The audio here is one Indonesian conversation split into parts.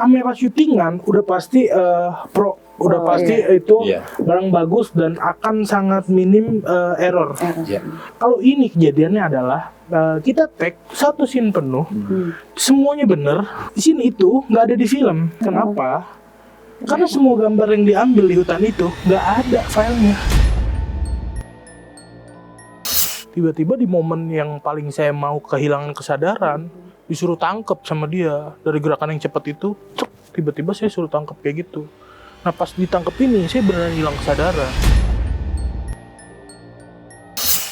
kamera syutingan udah pasti pro, udah pasti itu barang bagus dan akan sangat minim error. Kalau ini kejadiannya adalah kita take satu scene penuh, semuanya bener. Scene itu nggak ada di film. Kenapa? Karena semua gambar yang diambil di hutan itu nggak ada filenya. Tiba-tiba di momen yang paling saya mau kehilangan kesadaran, disuruh tangkep sama dia dari gerakan yang cepat itu, tiba-tiba saya suruh tangkep kayak gitu. Nah pas ditangkep ini, saya beneran hilang kesadaran.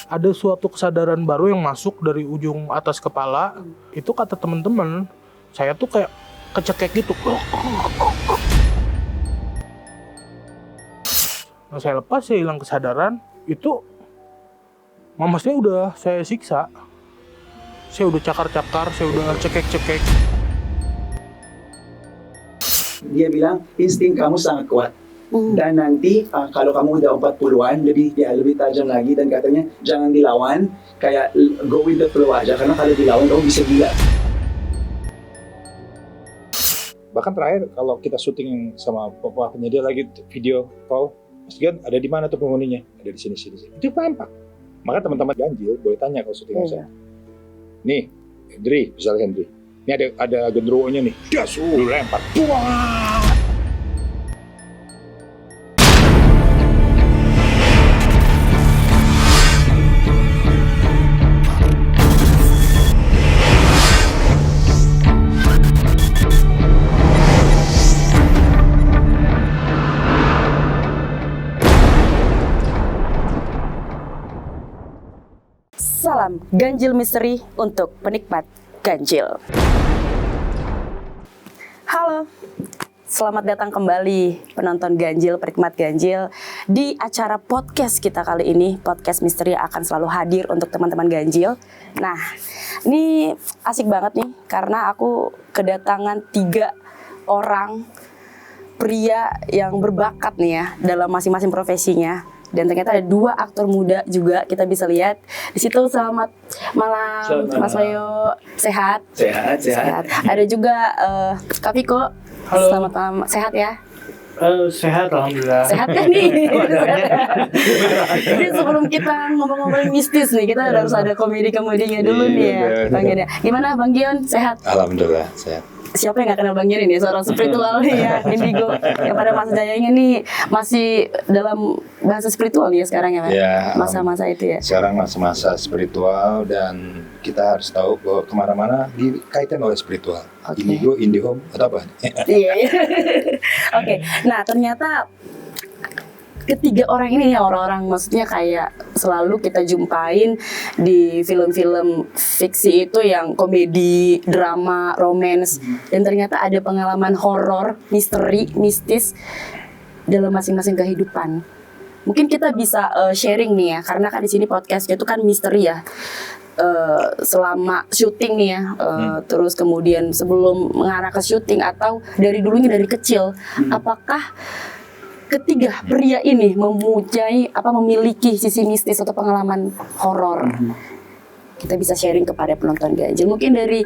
Ada suatu kesadaran baru yang masuk dari ujung atas kepala, itu kata teman-teman, saya tuh kayak kecekek gitu. Nah saya lepas, saya hilang kesadaran, itu mama saya udah saya siksa. Saya udah cakar-cakar, saya udah cekek-cekek. Dia bilang insting kamu sangat kuat. Dan nanti kalau kamu udah 40-an lebih tajam lagi, dan katanya jangan dilawan, kayak go with the flow aja, karena kalau dilawan kamu bisa gila. Bahkan terakhir kalau kita syuting sama bapaknya, dia lagi video call, Mas Gian ada di mana tuh penghuninya? Ada di sini. Itu nampak. Maka teman-teman ganjil boleh tanya kalau syuting saya. Nih, Hendri, misalnya Hendri. Ini ada genderuwonya nih. Das, lu lempar. Buang. Salam ganjil misteri untuk penikmat ganjil. Halo, selamat datang kembali penonton ganjil, penikmat ganjil di acara podcast kita kali ini. Podcast misteri akan selalu hadir untuk teman-teman ganjil. Nah, ini asik banget nih karena aku kedatangan 3 orang pria yang berbakat nih ya dalam masing-masing profesinya. Dan ternyata ada 2 aktor muda juga kita bisa lihat di situ. Selamat malam, Mas Bayo. Sehat? Sehat. Ada juga Kak Viko. Halo. Selamat malam. Sehat ya? Sehat, alhamdulillah. Sehat kan nih? Jadi sebelum kita ngomong-ngomongin mistis nih, kita harus ada komedi-komedinya dulu nih ya, Bang Gion. Gimana Bang Gion? Sehat? Alhamdulillah, sehat. Siapa yang gak kenal Bang Gion ini? Seorang spiritual nih ya, indigo. Yang pada masa jayanya nih masih dalam bahasa spiritual nih ya sekarang ya, Pak? Ya, Masa-masa itu ya. Sekarang masa-masa spiritual dan kita harus tahu bahwa kemana-mana dikaitkan oleh spiritual. Okay. Indigo, Indihome, atau apa? Iya. Oke. Nah ternyata ketiga orang ini ya orang-orang maksudnya kayak selalu kita jumpain di film-film fiksi itu yang komedi, drama, romance, dan ternyata ada pengalaman horor, misteri, mistis dalam masing-masing kehidupan. Mungkin kita bisa sharing nih ya, karena kan di sini podcastnya itu kan misteri ya. Selama syuting nih ya, terus kemudian sebelum mengarah ke syuting atau dari dulunya dari kecil, apakah ketiga pria ini memiliki sisi mistis atau pengalaman horor? Kita bisa sharing kepada penonton ganjil. Mungkin dari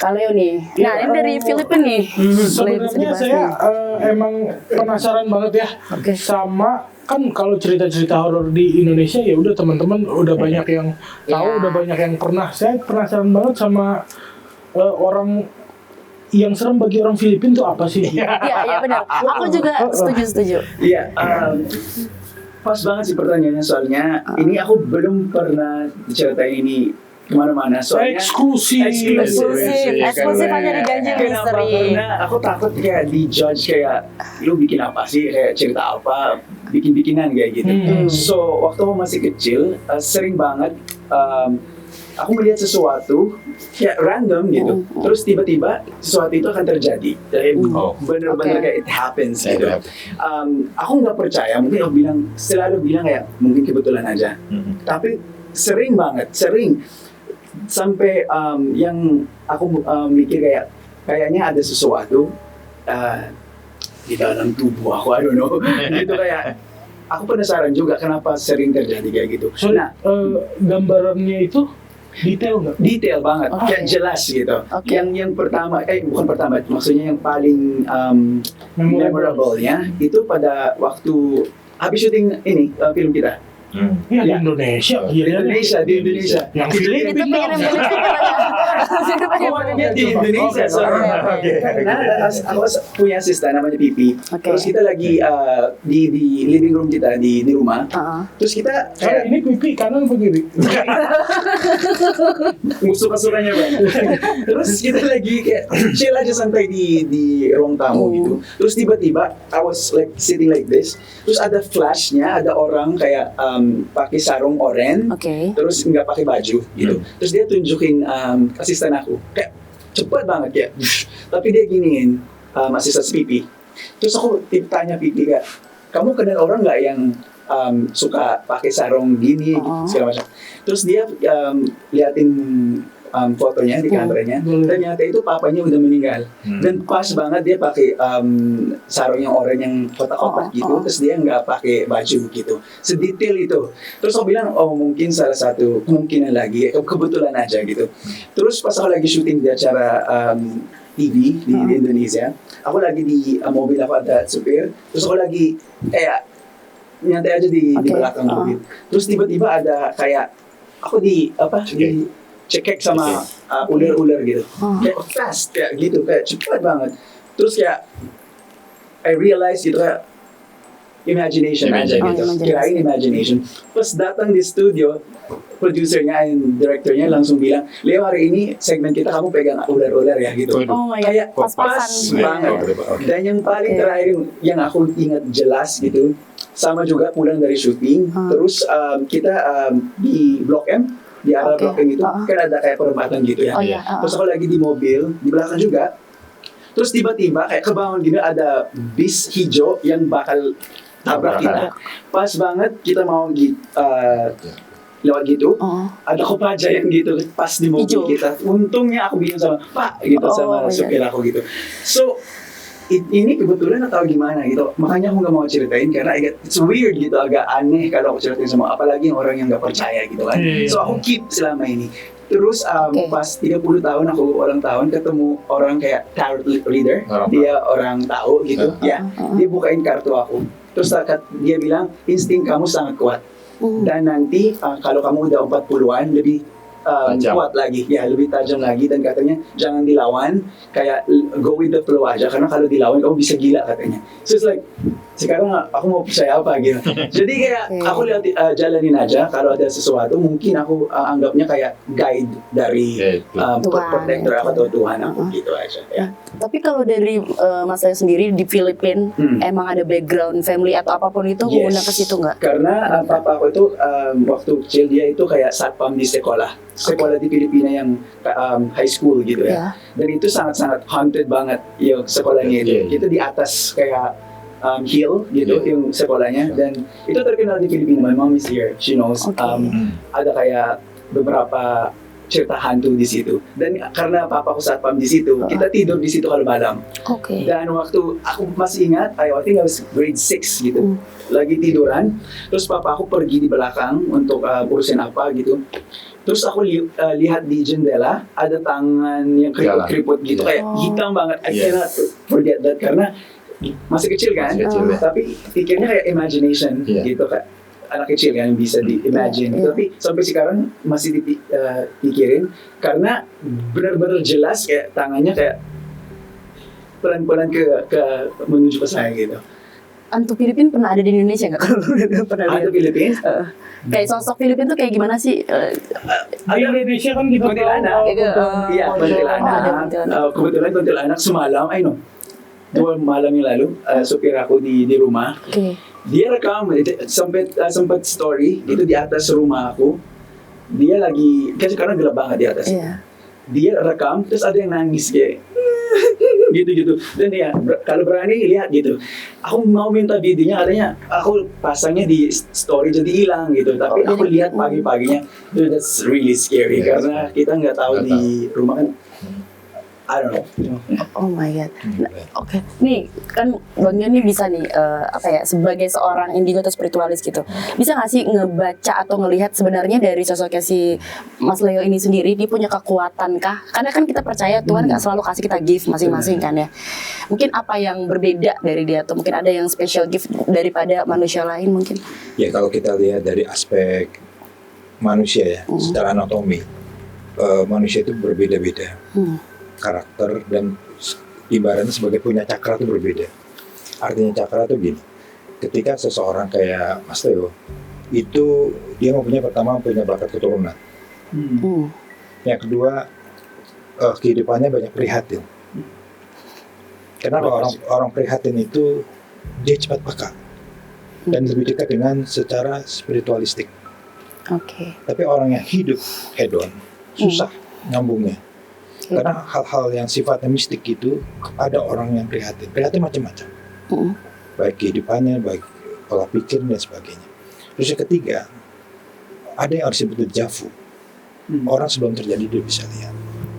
Kaleo nih. Nah, ini dari Filipina nih. Sebenarnya saya emang penasaran banget ya. Sama kan kalau cerita-cerita horor di Indonesia ya udah teman-teman udah banyak yang tahu, udah banyak yang pernah. Saya penasaran banget sama orang yang serem bagi orang Filipina tuh apa sih? Iya benar. Aku juga setuju. Iya, pas banget sih pertanyaannya, soalnya ini aku belum pernah diceritain ini kemana-mana, soalnya eksklusif hanya di ganjil misteri. Karena aku takut kayak dijudge kayak lu bikin apa sih, kayak cerita apa, bikin-bikinan kayak gitu. So waktu aku masih kecil sering banget aku melihat sesuatu kayak random gitu, terus tiba-tiba sesuatu itu akan terjadi. Jadi bener-bener kayak it happens gitu. Aku nggak percaya, mungkin aku selalu bilang kayak mungkin kebetulan aja. Tapi sering banget, sampai yang aku mikir kayaknya ada sesuatu di dalam tubuh aku, I don't know. Gitu kayak aku penasaran juga kenapa sering terjadi kayak gitu. Gambarannya itu Detail nggak? Detail banget, Oke. kayak jelas gitu. Oke. Yang pertama, bukan pertama, maksudnya yang paling memorable-nya itu pada waktu habis syuting ini film kita. Ya, di Indonesia. Di Indonesia. Yang Itu Filipina. Itu Filipina di Indonesia soalnya. Oke. Karena aku punya asisten namanya Pipi. Oke. Terus kita lagi di living room kita di rumah. Terus kita Saya ini pipi kanan apa kiri? suka-sukanya banget. Terus kita lagi kayak chill aja santai di ruang tamu gitu. Terus tiba-tiba I was like sitting like this. Terus ada flashnya, ada orang kayak pakai sarung oranye. Oke. Terus nggak pakai baju gitu. Terus dia tunjukin asisten aku kayak cepet banget ya. Tapi dia giniin asisten Pipi. Terus aku tanya Pipi kayak, kamu kenal orang nggak yang suka pakai sarung gini segala macam. Terus dia liatin fotonya di kameranya, ternyata itu papanya udah meninggal. Dan pas banget dia pakai sarung yang oranye yang kotak-kotak gitu, terus dia nggak pakai baju gitu. Sedetail itu. Terus aku bilang, oh mungkin salah satu kemungkinan lagi, kebetulan aja gitu. Terus pas aku lagi syuting di acara TV di Indonesia, aku lagi di mobil, aku ada supir, terus aku lagi kayak nyantai aja di belakang mobil. Terus tiba-tiba ada kayak aku di cekek sama ular-ular gitu. Kayak fast kayak gitu, kayak cepat banget. Terus kayak I realize gitu kayak imagination aja gitu. Kirain imagination. Pas datang di studio, produsernya dan direkturnya langsung bilang, Leo hari ini segmen kita kamu pegang ular-ular ya gitu. Oh my God, Kayak pas-pasan. banget. Dan yang paling terakhir yang aku ingat jelas gitu, sama juga pulang dari syuting, terus kita di Blok M, di area Blok M itu kan ada kayak perempatan gitu ya. Terus aku lagi di mobil, di belakang juga. Terus tiba-tiba kayak kebangun gitu ada bis hijau yang bakal tabrak kita. Pas banget kita mau lewat gitu, ada kopaja yang gitu pas di mobil kita. Untungnya aku bilang sama Pak gitu sama supir aku gitu. So ini kebetulan atau gimana gitu, makanya aku nggak mau ceritain karena it's weird gitu, agak aneh kalau aku ceritain sama apalagi orang yang nggak percaya gitu kan. So aku keep selama ini. Terus pas 30 tahun aku ulang tahun ketemu orang kayak tarot reader, dia orang tahu gitu ya, dia bukain kartu aku. Terus dia bilang insting kamu sangat kuat dan nanti kalau kamu udah 40-an lebih kuat lagi, ya lebih tajam lagi, dan katanya jangan dilawan, kayak go with the flow aja karena kalau dilawan kamu bisa gila katanya. So it's like sekarang aku mau percaya apa gitu. Jadi kayak aku lihat jalanin aja, kalau ada sesuatu mungkin aku anggapnya kayak guide dari protector aku atau Tuhan aku gitu aja ya. Tapi kalau dari Mas Leo sendiri di Filipina emang ada background family atau apapun itu mengundang ke situ nggak? Karena papa aku itu waktu kecil dia itu kayak satpam di sekolah di Filipina yang high school gitu ya. Dan itu sangat-sangat haunted banget yung sekolahnya itu. Itu di atas kayak hill gitu yung sekolahnya, dan itu terkenal di Filipina. My mom is here, she knows. Ada kayak beberapa cerita hantu di situ. Dan karena papa ko satpam di situ, kita tidur di situ kalau malam. Dan waktu aku masih ingat, I think I was grade 6 gitu. Lagi tiduran, terus papa aku pergi di belakang untuk urusin apa gitu. Terus aku lihat di jendela ada tangan yang keriput-keriput gitu, kayak hitam banget. I cannot forget that karena masih kecil kan, tapi pikirnya kayak imagination gitu, kayak anak kecil kan bisa di-imagine. Tapi sampai sekarang masih dipikirin karena benar-benar jelas kayak tangannya kayak pelan-pelan ke menuju ke saya gitu. Hantu Filipina pernah ada di Indonesia nggak? Pernah Hantu Filipina? Kayak sosok Filipina tuh kayak gimana sih? Di Indonesia kan kita kuntilanak. Iya, kuntilanak. Kebetulan kuntilanak semalam, 2 malam yang lalu, supir aku di rumah. Dia rekam, sempat story itu di atas rumah aku. Dia lagi, kan sekarang gelap banget di atas. Dia rekam, terus ada yang nangis kayak gitu-gitu. Dan ya, kalau berani lihat gitu. Aku mau minta videonya, katanya aku pasangnya di story jadi hilang gitu. Tapi aku lihat pagi-paginya, dude, that's really scary karena kita nggak tahu di rumah kan I don't know. Oh my god. Nah, Oke, nih kan Bang Yon nih bisa nih sebagai seorang indigo atau spiritualis gitu, bisa nggak sih ngebaca atau ngelihat sebenarnya dari sosoknya si Mas Leo ini sendiri, dia punya kekuatan kah? Karena kan kita percaya Tuhan nggak selalu kasih kita gift masing-masing kan ya. Mungkin apa yang berbeda dari dia, atau mungkin ada yang special gift daripada manusia lain mungkin? Ya kalau kita lihat dari aspek manusia ya, secara anatomi, manusia itu berbeda-beda. Karakter dan ibaratnya sebagai punya cakra itu berbeda. Artinya cakra itu gini, ketika seseorang kayak Mas Leo itu dia pertama punya bakat keturunan. Yang kedua kehidupannya banyak prihatin. Karena orang prihatin itu dia cepat peka dan lebih dekat dengan secara spiritualistik. Tapi orang yang hidup hedon susah nyambungnya. Karena hal-hal yang sifatnya mistik itu ada orang yang prihatin macam-macam, baik kehidupannya, baik pola pikir dan sebagainya. Terus yang ketiga, ada yang harus disebut dejavu. Orang sebelum terjadi dia bisa lihat.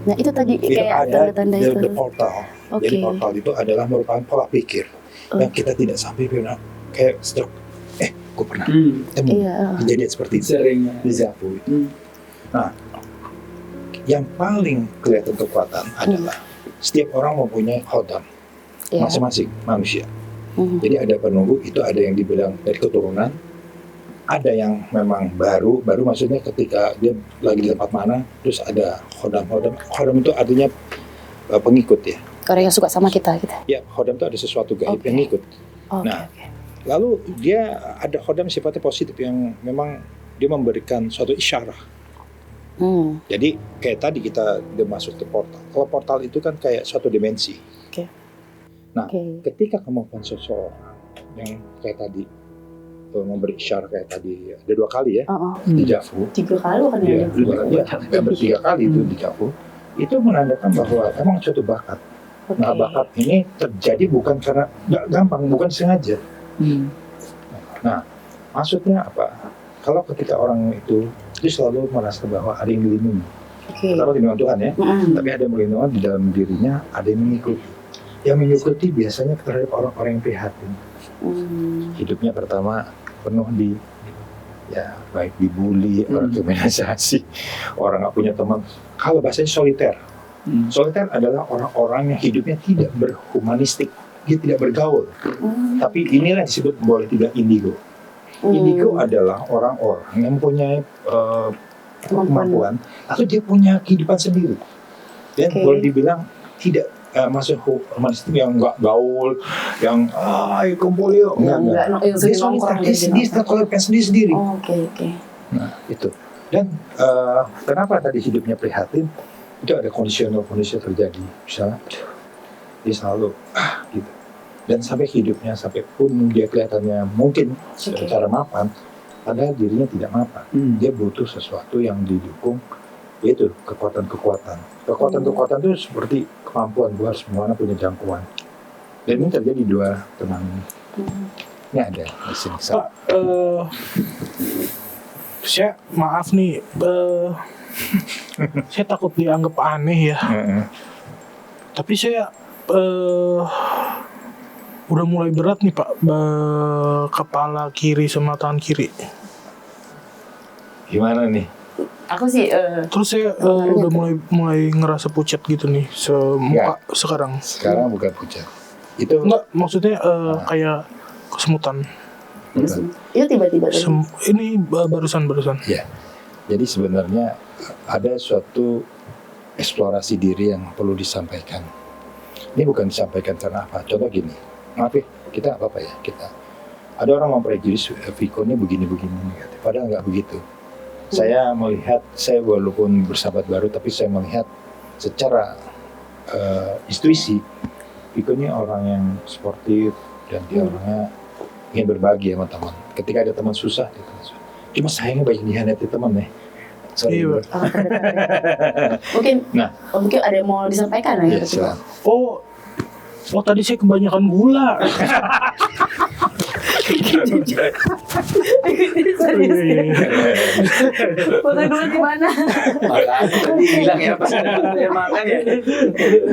Nah itu tadi itu kayak ada tanda-tanda itu. the portal. Jadi portal itu adalah merupakan pola pikir yang kita tidak sampai pernah kayak stroke. Gue pernah ketemu kejadian seperti itu. Sering Dejavu itu. Nah, yang paling kelihatan kekuatan adalah setiap orang mempunyai khodam masing-masing manusia. Jadi ada penunggu, itu ada yang dibilang dari keturunan, ada yang memang baru maksudnya ketika dia lagi di tempat mana, terus ada khodam itu artinya pengikut ya. Orang yang suka sama kita gitu. Ya, khodam itu ada sesuatu gaib yang ngikut. Lalu dia ada khodam sifatnya positif yang memang dia memberikan suatu isyarah. Jadi kayak tadi kita udah masuk ke portal. Kalau portal itu kan kayak suatu dimensi. Ketika kemampuan seseorang yang kayak tadi memberi isyarat kayak tadi ada 2 kali ya, dejavu. 3 kali kan ya? 3 kali itu dejavu. Itu menandakan bahwa emang suatu bakat. Nah bakat ini terjadi bukan karena nggak gampang, bukan sengaja. Nah maksudnya apa? Kalau ketika orang itu dia selalu merasa bahwa ada yang melindungi. Kalau dengan Tuhan ya, tapi ada yang melindungi di dalam dirinya, ada yang mengikuti. Yang mengikuti biasanya terhadap orang-orang yang prihatin. Hidupnya pertama penuh baik dibully, orang kriminalisasi, orang nggak punya teman. Kalau bahasanya soliter. Soliter adalah orang-orang yang hidupnya tidak berhumanistik, dia tidak bergaul. Tapi inilah disebut boleh tidak indigo. Indigo adalah orang-orang yang mempunyai kemampuan atau dia punya kehidupan sendiri. Dan boleh dibilang tidak masuk humanistik yang nggak gaul, yang kumpul yuk, enggak. Dia soliter, dia terkolekkan sendiri. Nah itu. Dan kenapa tadi hidupnya prihatin? Itu ada kondisional terjadi. Misalnya dia selalu gitu. Dan sampai hidupnya, sampai pun dia kelihatannya mungkin secara mapan, padahal dirinya tidak mapan. Dia butuh sesuatu yang didukung, yaitu kekuatan-kekuatan. Kekuatan-kekuatan itu seperti kemampuan, gue harus semuanya punya jangkauan. Dan ini terjadi 2 teman. Ini ada di sini. Pak, saya maaf nih, saya takut dianggap aneh ya. Tapi saya udah mulai berat nih Pak, kepala kiri sama tangan kiri. Gimana nih? Aku sih terus saya udah mulai ngerasa pucat gitu nih semuka sekarang. Sekarang bukan pucat. Itu enggak, maksudnya kayak kesemutan. Itu tiba-tiba ini barusan. Ya. Jadi sebenarnya ada suatu eksplorasi diri yang perlu disampaikan. Ini bukan disampaikan karena apa? Contoh gini, maaf ya, kita apa ya? Kita ada orang memprejudis Viko ini begini negatif. Padahal nggak begitu. Saya melihat, saya walaupun bersahabat baru, tapi saya melihat secara intuisi, Viko ini orang yang sportif dan dia orangnya ingin berbagi sama teman. Ketika ada teman susah, dia teman susah. Cuma sayangnya banyak dihianati teman nih. Iya. Mungkin ada yang mau disampaikan ya. Silakan. Oh tadi saya kebanyakan gula. Foto dulu di mana? Makanya tadi bilang ya pas ada makan ya.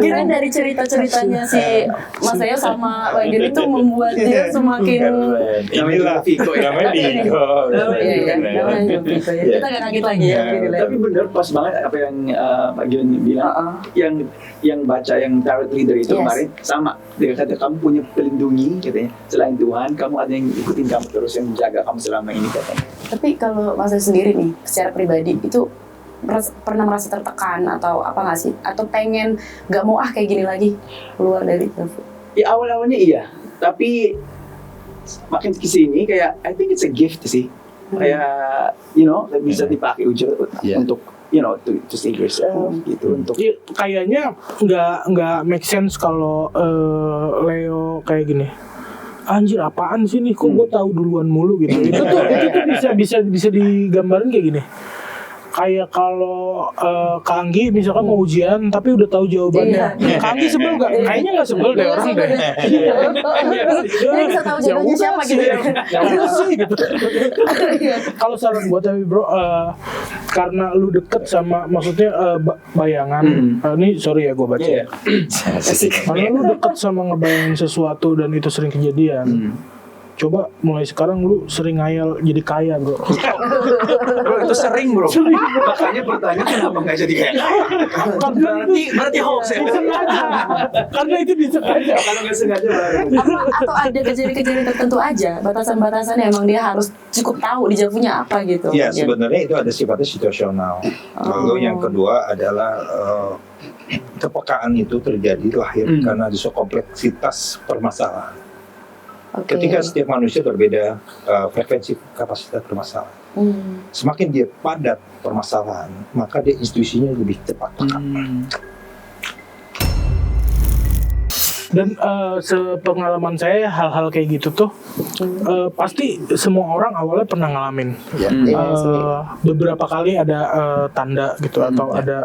Kirain dari cerita-ceritanya si Mas Ayo sama Bang Jun itu membuat dia semakin Inilah Viko ya. namanya Viko. iya ya, namanya Viko ya. Kita gak kaget lagi ya. Tapi bener pas banget apa yang Pak Gion bilang. Yang baca yang tarot leader itu kemarin sama. Dia kata kamu punya pelindungi katanya. Selain Tuhan, kamu ada yang ikutin kamu terus yang menjaga kamu selama ini katanya. Tapi kalau Mas Ayo sendiri nih, secara pribadi itu pernah merasa tertekan atau apa nggak sih? Atau pengen nggak mau kayak gini lagi keluar dari itu? Ya awal-awalnya iya, tapi makin kesini kayak I think it's a gift sih. Kayak bisa dipakai untuk to save yourself gitu untuk. Ya, kayaknya nggak make sense kalau Leo kayak gini. Anjir apaan sih nih? Kok gue tahu duluan mulu gitu. Itu tuh bisa digambarin kayak gini. Kayak kalau Kak Anggi misalkan mau ujian tapi udah tahu jawabannya. Kak Anggi sebel gak? Kayaknya gak sebel deh orang deh. Jadi bisa tahu jawabannya siapa gitu. Ya udah sih gitu. Kalau saran buat tapi bro, karena lu deket sama maksudnya bayangan. Ini sorry ya gue baca. Karena lu deket sama ngebayangin sesuatu dan itu sering kejadian. Coba mulai sekarang lu sering ngayal jadi kaya bro. Bro itu sering bro. Makanya pertanyaan kenapa nggak jadi kaya? Berarti hoax ya. Karena itu disengaja. Kalau nggak sengaja baru. Atau ada kejadian-kejadian tertentu aja, batasan-batasan yang emang dia harus cukup tahu dia punya apa gitu. Ya sebenarnya itu ada sifatnya situasional. Lalu yang kedua adalah kepekaan itu terjadi lahir karena ada kompleksitas permasalahan. Ketika setiap manusia berbeda frekuensi kapasitas permasalahan. Semakin dia padat permasalahan, maka dia institusinya lebih cepat peka. Dan sepengalaman saya hal-hal kayak gitu tuh pasti semua orang awalnya pernah ngalamin. Beberapa kali ada tanda gitu atau ada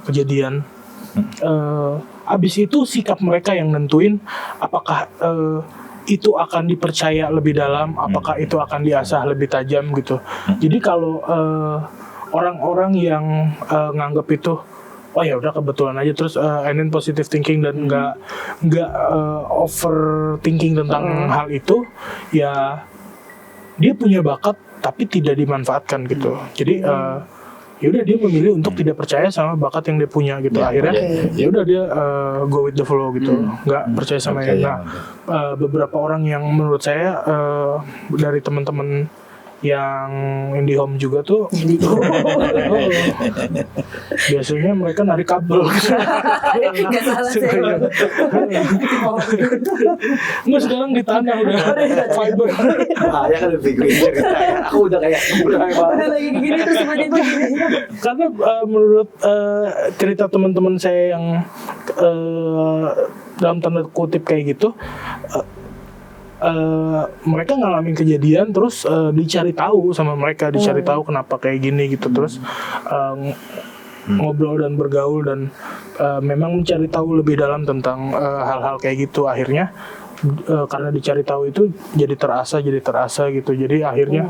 kejadian. Abis itu sikap mereka yang nentuin apakah itu akan dipercaya lebih dalam, apakah itu akan diasah lebih tajam gitu. Jadi kalau orang-orang yang nganggap itu oh ya udah kebetulan aja terus and then positive thinking dan nggak overthinking tentang hal itu, ya dia punya bakat tapi tidak dimanfaatkan gitu. Jadi ya udah dia memilih untuk tidak percaya sama bakat yang dia punya gitu. Akhirnya ya udah dia go with the flow gitu, nggak percaya sama yang. Nah beberapa orang yang menurut saya dari teman-teman yang IndiHome juga tuh biasanya mereka narik kabel. Gak salah sih. Nggak sekarang di tanah udah fiber. Ya kan lebih gue cerita ya. Aku udah kayak udah lagi gini terus tiba-tiba gini. Karena menurut cerita teman-teman saya yang dalam tanda kutip kayak gitu, mereka ngalamin kejadian terus dicari tahu sama mereka, dicari tahu kenapa kayak gini gitu, terus ngobrol dan bergaul dan memang mencari tahu lebih dalam tentang hal-hal kayak gitu. Akhirnya karena dicari tahu itu jadi terasa gitu, jadi akhirnya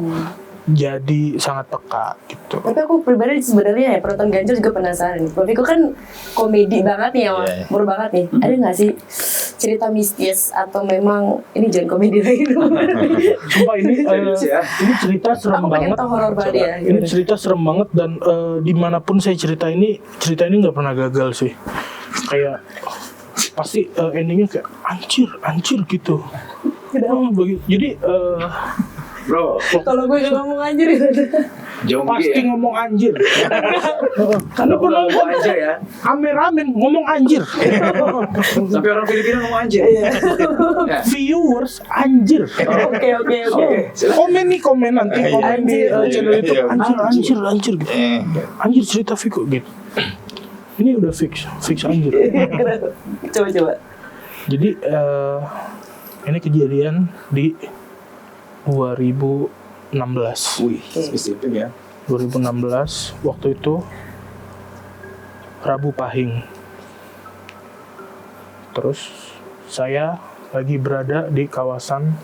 jadi sangat peka gitu. Tapi aku pribadi sebenarnya ya penonton Ganjil juga penasaran nih. Bang Viko kan komedi banget nih ya, murah banget nih. Ada nggak sih cerita mistis atau memang ini jangan komedi lagi dong? Sumpah ini cerita serem banget. Horor banget ya. Ini cerita serem banget dan dimanapun saya cerita ini nggak pernah gagal sih. Kayak pasti endingnya kayak anjir gitu. Jadi bro, kalau gue gak ngomong anjir pasti ngomong anjir. Karena pernah ngomong anjir ya. Amin ngomong anjir. Sampai orang Filipina ngomong anjir. Viewers anjir. Oke. Komen nanti di channel YouTube anjir gitu. Anjir cerita Viko gitu. Ini udah fix anjir. Coba. Jadi ini kejadian di 2016. Wih, spesifik ya. 2016 waktu itu Rabu Pahing. Terus saya lagi berada di kawasan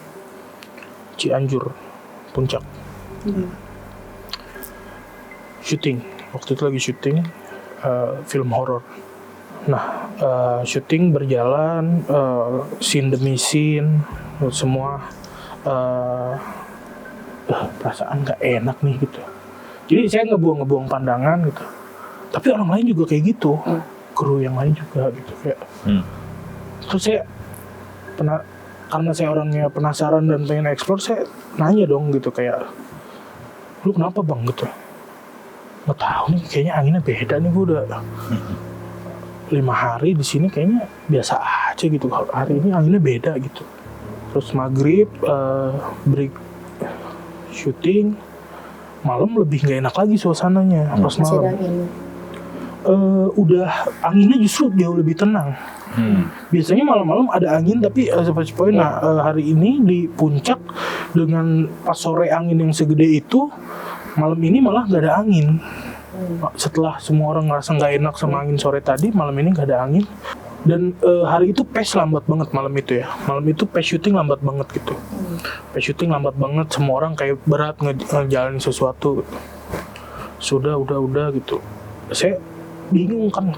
Cianjur, Puncak. Syuting, waktu itu lagi syuting film horor. Nah, syuting berjalan, scene demi scene, semua perasaan nggak enak nih gitu. Jadi saya ngebuang pandangan gitu. Tapi orang lain juga kayak gitu, kru yang lain juga gitu kayak. Terus saya karena saya orangnya penasaran dan pengen explore, saya nanya dong gitu kayak, lu kenapa bang gitu? Nggak tahu nih, kayaknya anginnya beda nih, gue udah 5 hari di sini kayaknya biasa aja gitu. Hari ini anginnya beda gitu. Terus maghrib break syuting, malam lebih nggak enak lagi suasananya pas malam. Udah anginnya justru jauh lebih tenang. Biasanya malam-malam ada angin tapi seperti hari ini di puncak dengan pas sore angin yang segede itu, malam ini malah nggak ada angin. Setelah semua orang ngerasa nggak enak sama angin sore tadi, malam ini nggak ada angin. Dan hari itu pace lambat banget malam itu ya. Malam itu pace syuting lambat banget gitu. Pace syuting lambat banget, semua orang kayak berat ngejalanin sesuatu gitu. Sudah udah gitu. Saya bingung kan,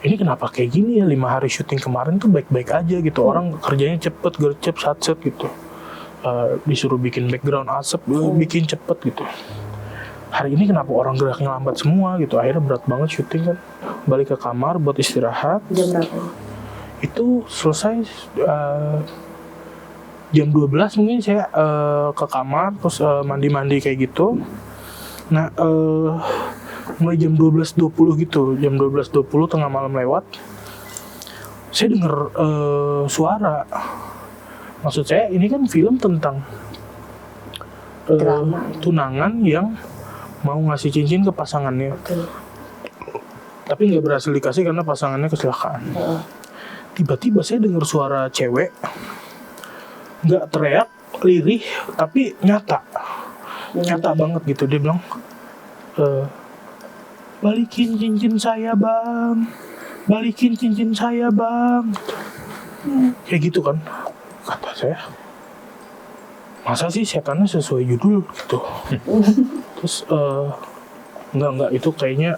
ini kenapa kayak gini ya, 5 hari syuting kemarin tuh baik-baik aja gitu. Orang kerjanya cepet, gercep, satset gitu. Disuruh bikin background asap, bikin cepet gitu. Hari ini kenapa orang geraknya lambat semua gitu. Akhirnya berat banget syuting kan. Balik ke kamar buat istirahat. Jam berapa? Itu selesai jam 12 mungkin saya ke kamar, terus mandi-mandi kayak gitu. Nah, mulai jam 12.20 gitu, jam 12.20 tengah malam lewat, saya dengar suara. Maksud saya ini kan film tentang tunangan yang mau ngasih cincin ke pasangannya, tapi nggak berhasil dikasih karena pasangannya kecelakaan. Tiba-tiba saya dengar suara cewek, nggak teriak, lirih, tapi nyata banget gitu. Dia bilang, balikin cincin saya bang, balikin cincin saya bang, kayak gitu kan. Kata saya, masa sih setannya sesuai judul gitu. Terus enggak itu kayaknya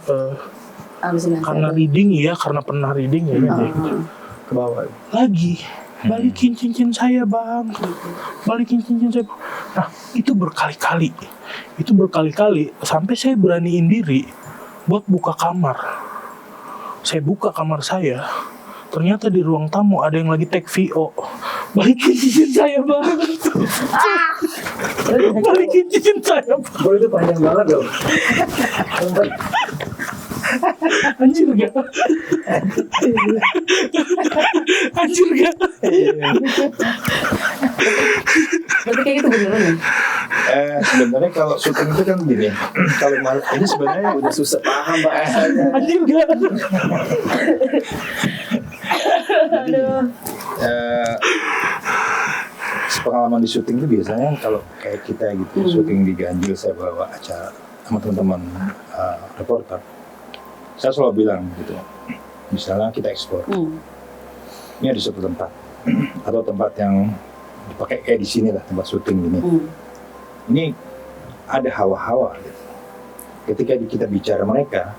karena reading ya, karena pernah reading ya gitu. Ke bawah lagi, balikin cincin saya bang, balikin cincin saya bang. Nah itu berkali-kali sampai saya beraniin diri buat buka kamar. Saya buka kamar saya, ternyata di ruang tamu ada yang lagi take VO. Balikin cincin saya bang, balikin cincin saya bang. Oh itu panjang banget dong. Anjir gak? Anjir gak? Berarti kayak gitu beneran ya? Sebenarnya kalau syuting itu kan gini, kalau ini sebenarnya Udah susah paham bahasanya. Anjir gak? pengalaman di syuting itu biasanya kalau kayak kita gitu, syuting di Ganjil, saya bawa acara sama teman-teman reporter. Saya selalu bilang gitu, misalnya kita ekspor, ini ada suatu tempat atau tempat yang dipakai kayak di sini lah, tempat syuting ini. Ini ada hawa-hawa gitu. Ketika kita bicara mereka,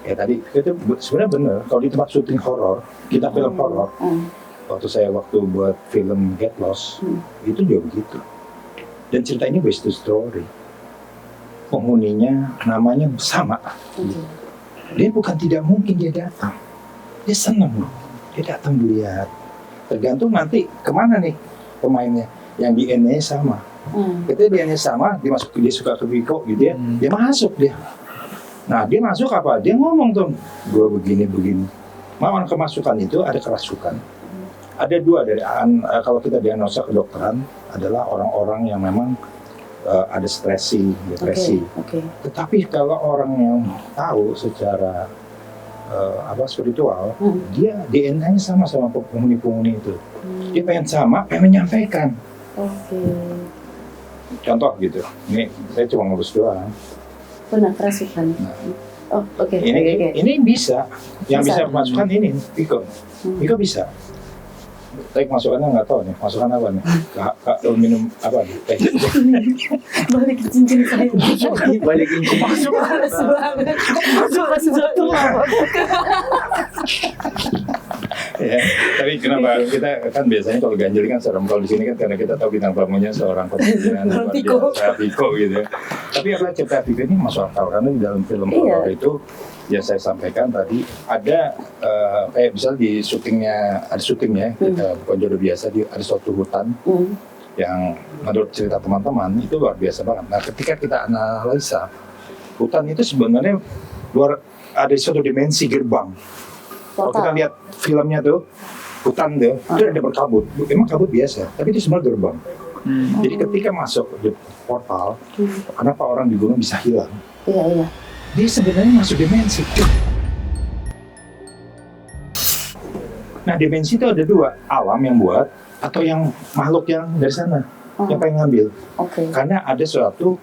ya tadi itu sebenarnya benar. Kalau di tempat syuting horor, kita film horor. Waktu buat film Get Lost, itu juga begitu. Dan cerita ini based on story. Penghuninya namanya sama. Dia bukan tidak mungkin dia datang. Dia senang loh. Dia datang lihat. Tergantung nanti kemana nih pemainnya. Yang DNA sama. Ketika DNA sama, dia suka ke Viko gitu ya. Dia masuk dia. Nah dia masuk apa? Dia ngomong tuh, gue begini. Memang kemasukan itu ada kerasukan. Ada dua dari kalau kita diagnosa kedokteran adalah orang-orang yang memang ada depresi. Tetapi kalau orang yang tahu secara spiritual, dia DNA-nya sama penghuni-penghuni itu. Dia pengen menyampaikan. Contoh gitu. Ini saya cuma ngurus doang. Benar, kerasukan. Okay. Ini bisa. Yang bisa memasukkan ini Viko. Viko bisa. teh masukannya nggak tahu nih, masukan apa nih? Kak minum apa nih? Teh. Balikin cincin saya. Balikin Masuk satu lah. Ya, tapi kenapa kita kan biasanya kalau ganjil kan serem, kalau di sini kan karena kita tahu bintang tamunya seorang pemimpinan Piko gitu ya. Tapi apa cerita Piko ini masuk akal karena di dalam film horor itu ya saya sampaikan tadi ada kayak misal di syutingnya kita bukan jodoh biasa ada suatu hutan yang menurut cerita teman-teman itu luar biasa banget. Nah ketika kita analisa hutan itu sebenarnya ada suatu dimensi gerbang. Kalau kita lihat filmnya tuh hutan tuh itu ada berkabut, emang kabut biasa, tapi itu sebenarnya gerbang. Jadi ketika masuk di portal, kenapa orang di gunung bisa hilang? Iya. Dia sebenarnya masuk dimensi. Nah dimensi itu ada dua, alam yang buat atau yang makhluk yang dari sana yang pengen ngambil. Karena ada suatu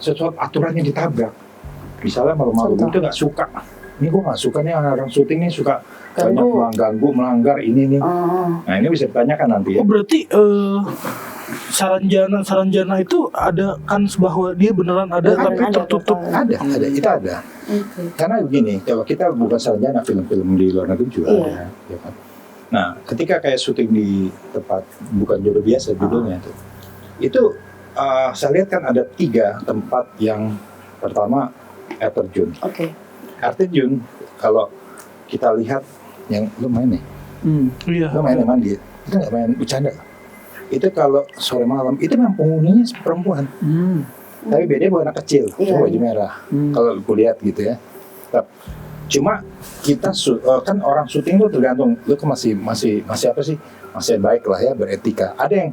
sesuatu aturan yang ditabrak. Misalnya malu-malu itu nggak suka. Ini gue nggak suka nih orang syuting nih suka banyak melanggar ini nih. Nah ini bisa ditanyakan nanti ya. Oh berarti saranjana itu ada kan bahwa dia beneran ada tapi tertutup. Ada, itu ada. Karena begini, kalau kita bukan saranjana film-film di luar negeri juga ada. Ya kan? Nah ketika kayak syuting di tempat bukan jodoh biasa judulnya itu saya lihat kan ada 3 tempat yang pertama air terjun. Air terjun kalau kita lihat yang lu main nih, lu main mandi, itu nggak main bercanda. Itu kalau sore malam itu memang penghuninya perempuan, tapi beda bukan anak kecil, cuma baju merah. Kalau lu lihat gitu ya. Cuma kita kan orang syuting tuh tergantung, lu kan masih apa sih, masih baik lah ya beretika. Ada yang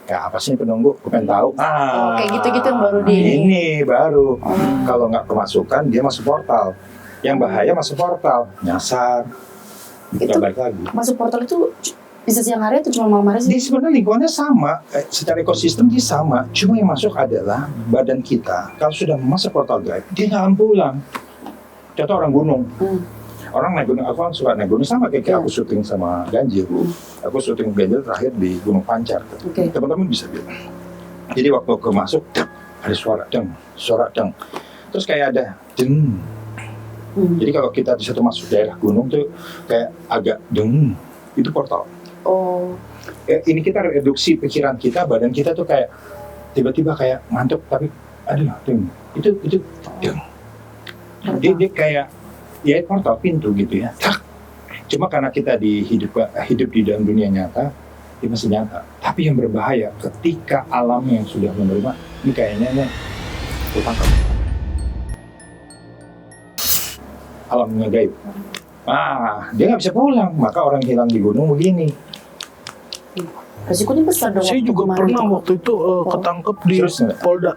ya apa sih penunggu, gue pengen tahu. Kayak gitu-gitu yang baru ini baru. Kalau nggak kemasukan dia masuk portal. Yang bahaya masuk portal, nyasar. Itu balik lagi. Masuk portal itu bisa siang hari atau cuma malam hari sih? Dia sebenarnya lingkungannya sama, secara ekosistem dia sama. Cuma yang masuk adalah badan kita. Kalau sudah masuk portal drive, dia nggak akan pulang. Contoh orang gunung. Orang naik gunung, aku kan suka naik gunung sama kayak aku syuting sama Ganjil. Aku syuting Ganjil terakhir di Gunung Pancar. Teman-teman bisa bilang. Jadi waktu aku masuk, ada suara deng. Terus kayak ada deng. Jadi kalau kita di satu masuk daerah gunung tuh kayak agak deng, itu portal. Ini kita reduksi pikiran kita, badan kita tuh kayak tiba-tiba kayak ngantuk tapi aduh deng. Itu deng. Dia kayak ya portal pintu gitu ya. Cuma karena kita hidup di dalam dunia nyata, dia masih nyata. Tapi yang berbahaya ketika alam yang sudah menerima, ini kayaknya gue tangkap. Alamnya gaib. Dia nggak bisa pulang, maka orang hilang di gunung begini. Resikonya besar dong. Saya juga pernah waktu itu ketangkep di Polda.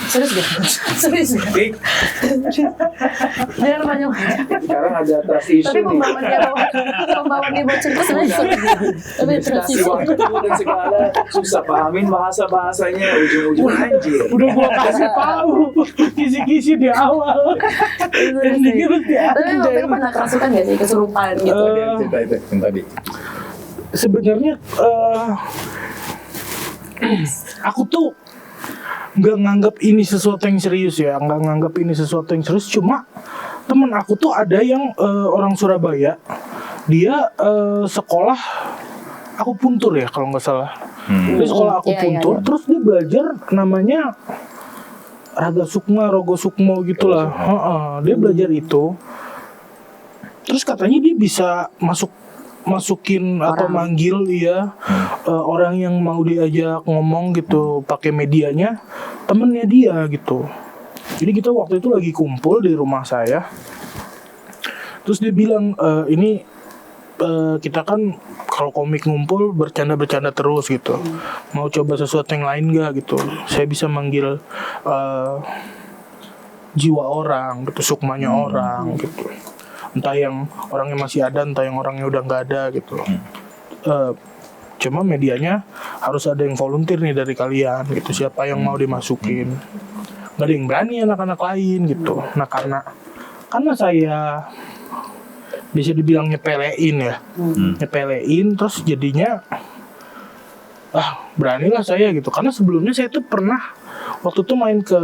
Serius deh. Dia namanya. Sekarang ada trust issue. Tapi membawa dia bocor ke sana. Tapi trust issue. Dan segala susah pahamin bahasanya ujung-ujung anjir. Udah gua kasih tahu kisi-kisi di awal. Tapi waktu itu pernah kerasukan nggak sih, kesurupan gitu? Cerita itu yang tadi. Sebenarnya aku tuh nggak nganggap ini sesuatu yang serius ya, cuma temen aku tuh ada yang orang Surabaya, dia sekolah akupuntur ya kalau nggak salah. Dia sekolah akupuntur, terus dia belajar namanya Rogo Sukmo gitulah. Dia belajar itu, terus katanya dia bisa masukin atau manggil orang yang mau diajak ngomong gitu pakai medianya temennya dia gitu. Jadi kita waktu itu lagi kumpul di rumah saya, terus dia bilang ini kita kan kalau komik ngumpul bercanda terus gitu, mau coba sesuatu yang lain gak gitu. Saya bisa manggil jiwa orang gitu, sukmanya orang gitu, entah yang orangnya masih ada, entah yang orangnya udah nggak ada gitu. Cuma medianya harus ada yang volunteer nih dari kalian gitu, siapa yang mau dimasukin. Nggak ada yang berani anak-anak lain gitu. Nah karena saya bisa dibilang nyepelein ya. Nyepelein terus jadinya beranilah saya gitu. Karena sebelumnya saya tuh pernah waktu itu main ke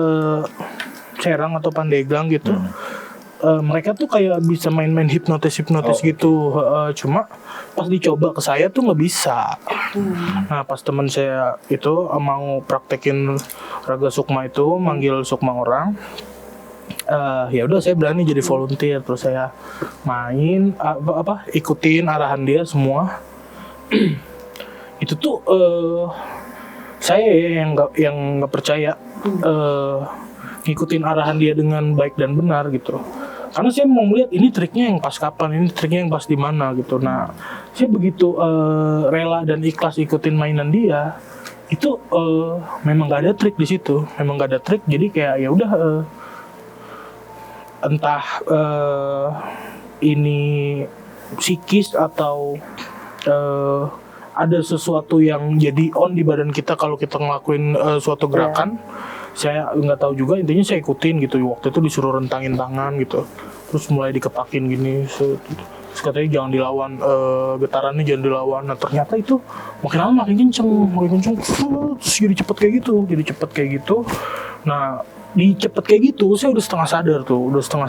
Serang atau Pandeglang gitu. Mereka tuh kayak bisa main-main hipnotis gitu. Cuma pas dicoba ke saya tuh nggak bisa. Nah pas teman saya itu mau praktekin Raga Sukma itu, manggil Sukma orang. Ya udah saya berani jadi volunteer, terus saya main ikutin arahan dia semua. Itu tuh saya yang nggak percaya ngikutin arahan dia dengan baik dan benar gitu. Karena saya mau melihat ini triknya yang pas kapan, ini triknya yang pas di mana gitu. Nah, saya begitu rela dan ikhlas ikutin mainan dia, itu memang gak ada trik di situ, memang gak ada trik. Jadi kayak ya udah entah ini psikis atau ada sesuatu yang jadi on di badan kita kalau kita ngelakuin suatu gerakan. Saya nggak tahu juga, intinya saya ikutin gitu. Waktu itu disuruh rentangin tangan gitu, terus mulai dikepakin gini, terus katanya jangan dilawan, getarannya jangan dilawan. Nah ternyata itu makin lama makin kenceng, terus jadi cepet kayak gitu. Nah di cepet kayak gitu, saya udah setengah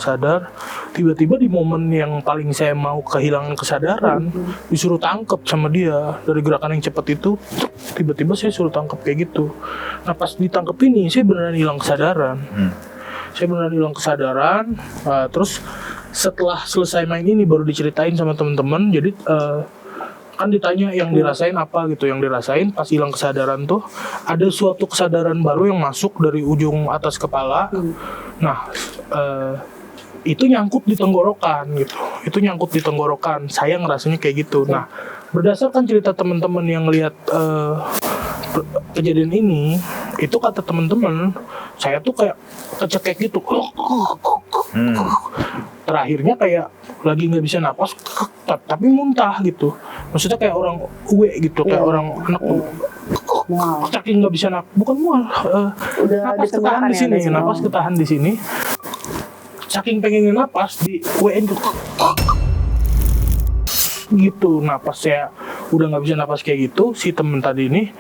sadar. Tiba-tiba di momen yang paling saya mau kehilangan kesadaran, disuruh tangkep sama dia dari gerakan yang cepet itu. Tiba-tiba saya suruh tangkep kayak gitu. Nah pas ditangkep ini, saya beneran hilang kesadaran. Terus setelah selesai main ini baru diceritain sama teman-teman. Jadi kan ditanya yang dirasain apa gitu. Yang dirasain pas hilang kesadaran tuh ada suatu kesadaran baru yang masuk dari ujung atas kepala. Nah itu nyangkut di tenggorokan gitu. Saya ngerasanya kayak gitu. Nah berdasarkan cerita teman-teman yang lihat kejadian ini, itu kata teman-teman saya tuh kayak kecekek gitu. Terakhirnya kayak lagi nggak bisa napas tapi muntah gitu. Maksudnya kayak orang uwe gitu, kayak orang anak saking nggak bisa napas, bukan mual, napas ketahan di sini, napas ketahan di sini. Saking pengennya napas di uwein gitu. Napas saya udah nggak bisa napas kayak gitu. Si temen tadi ini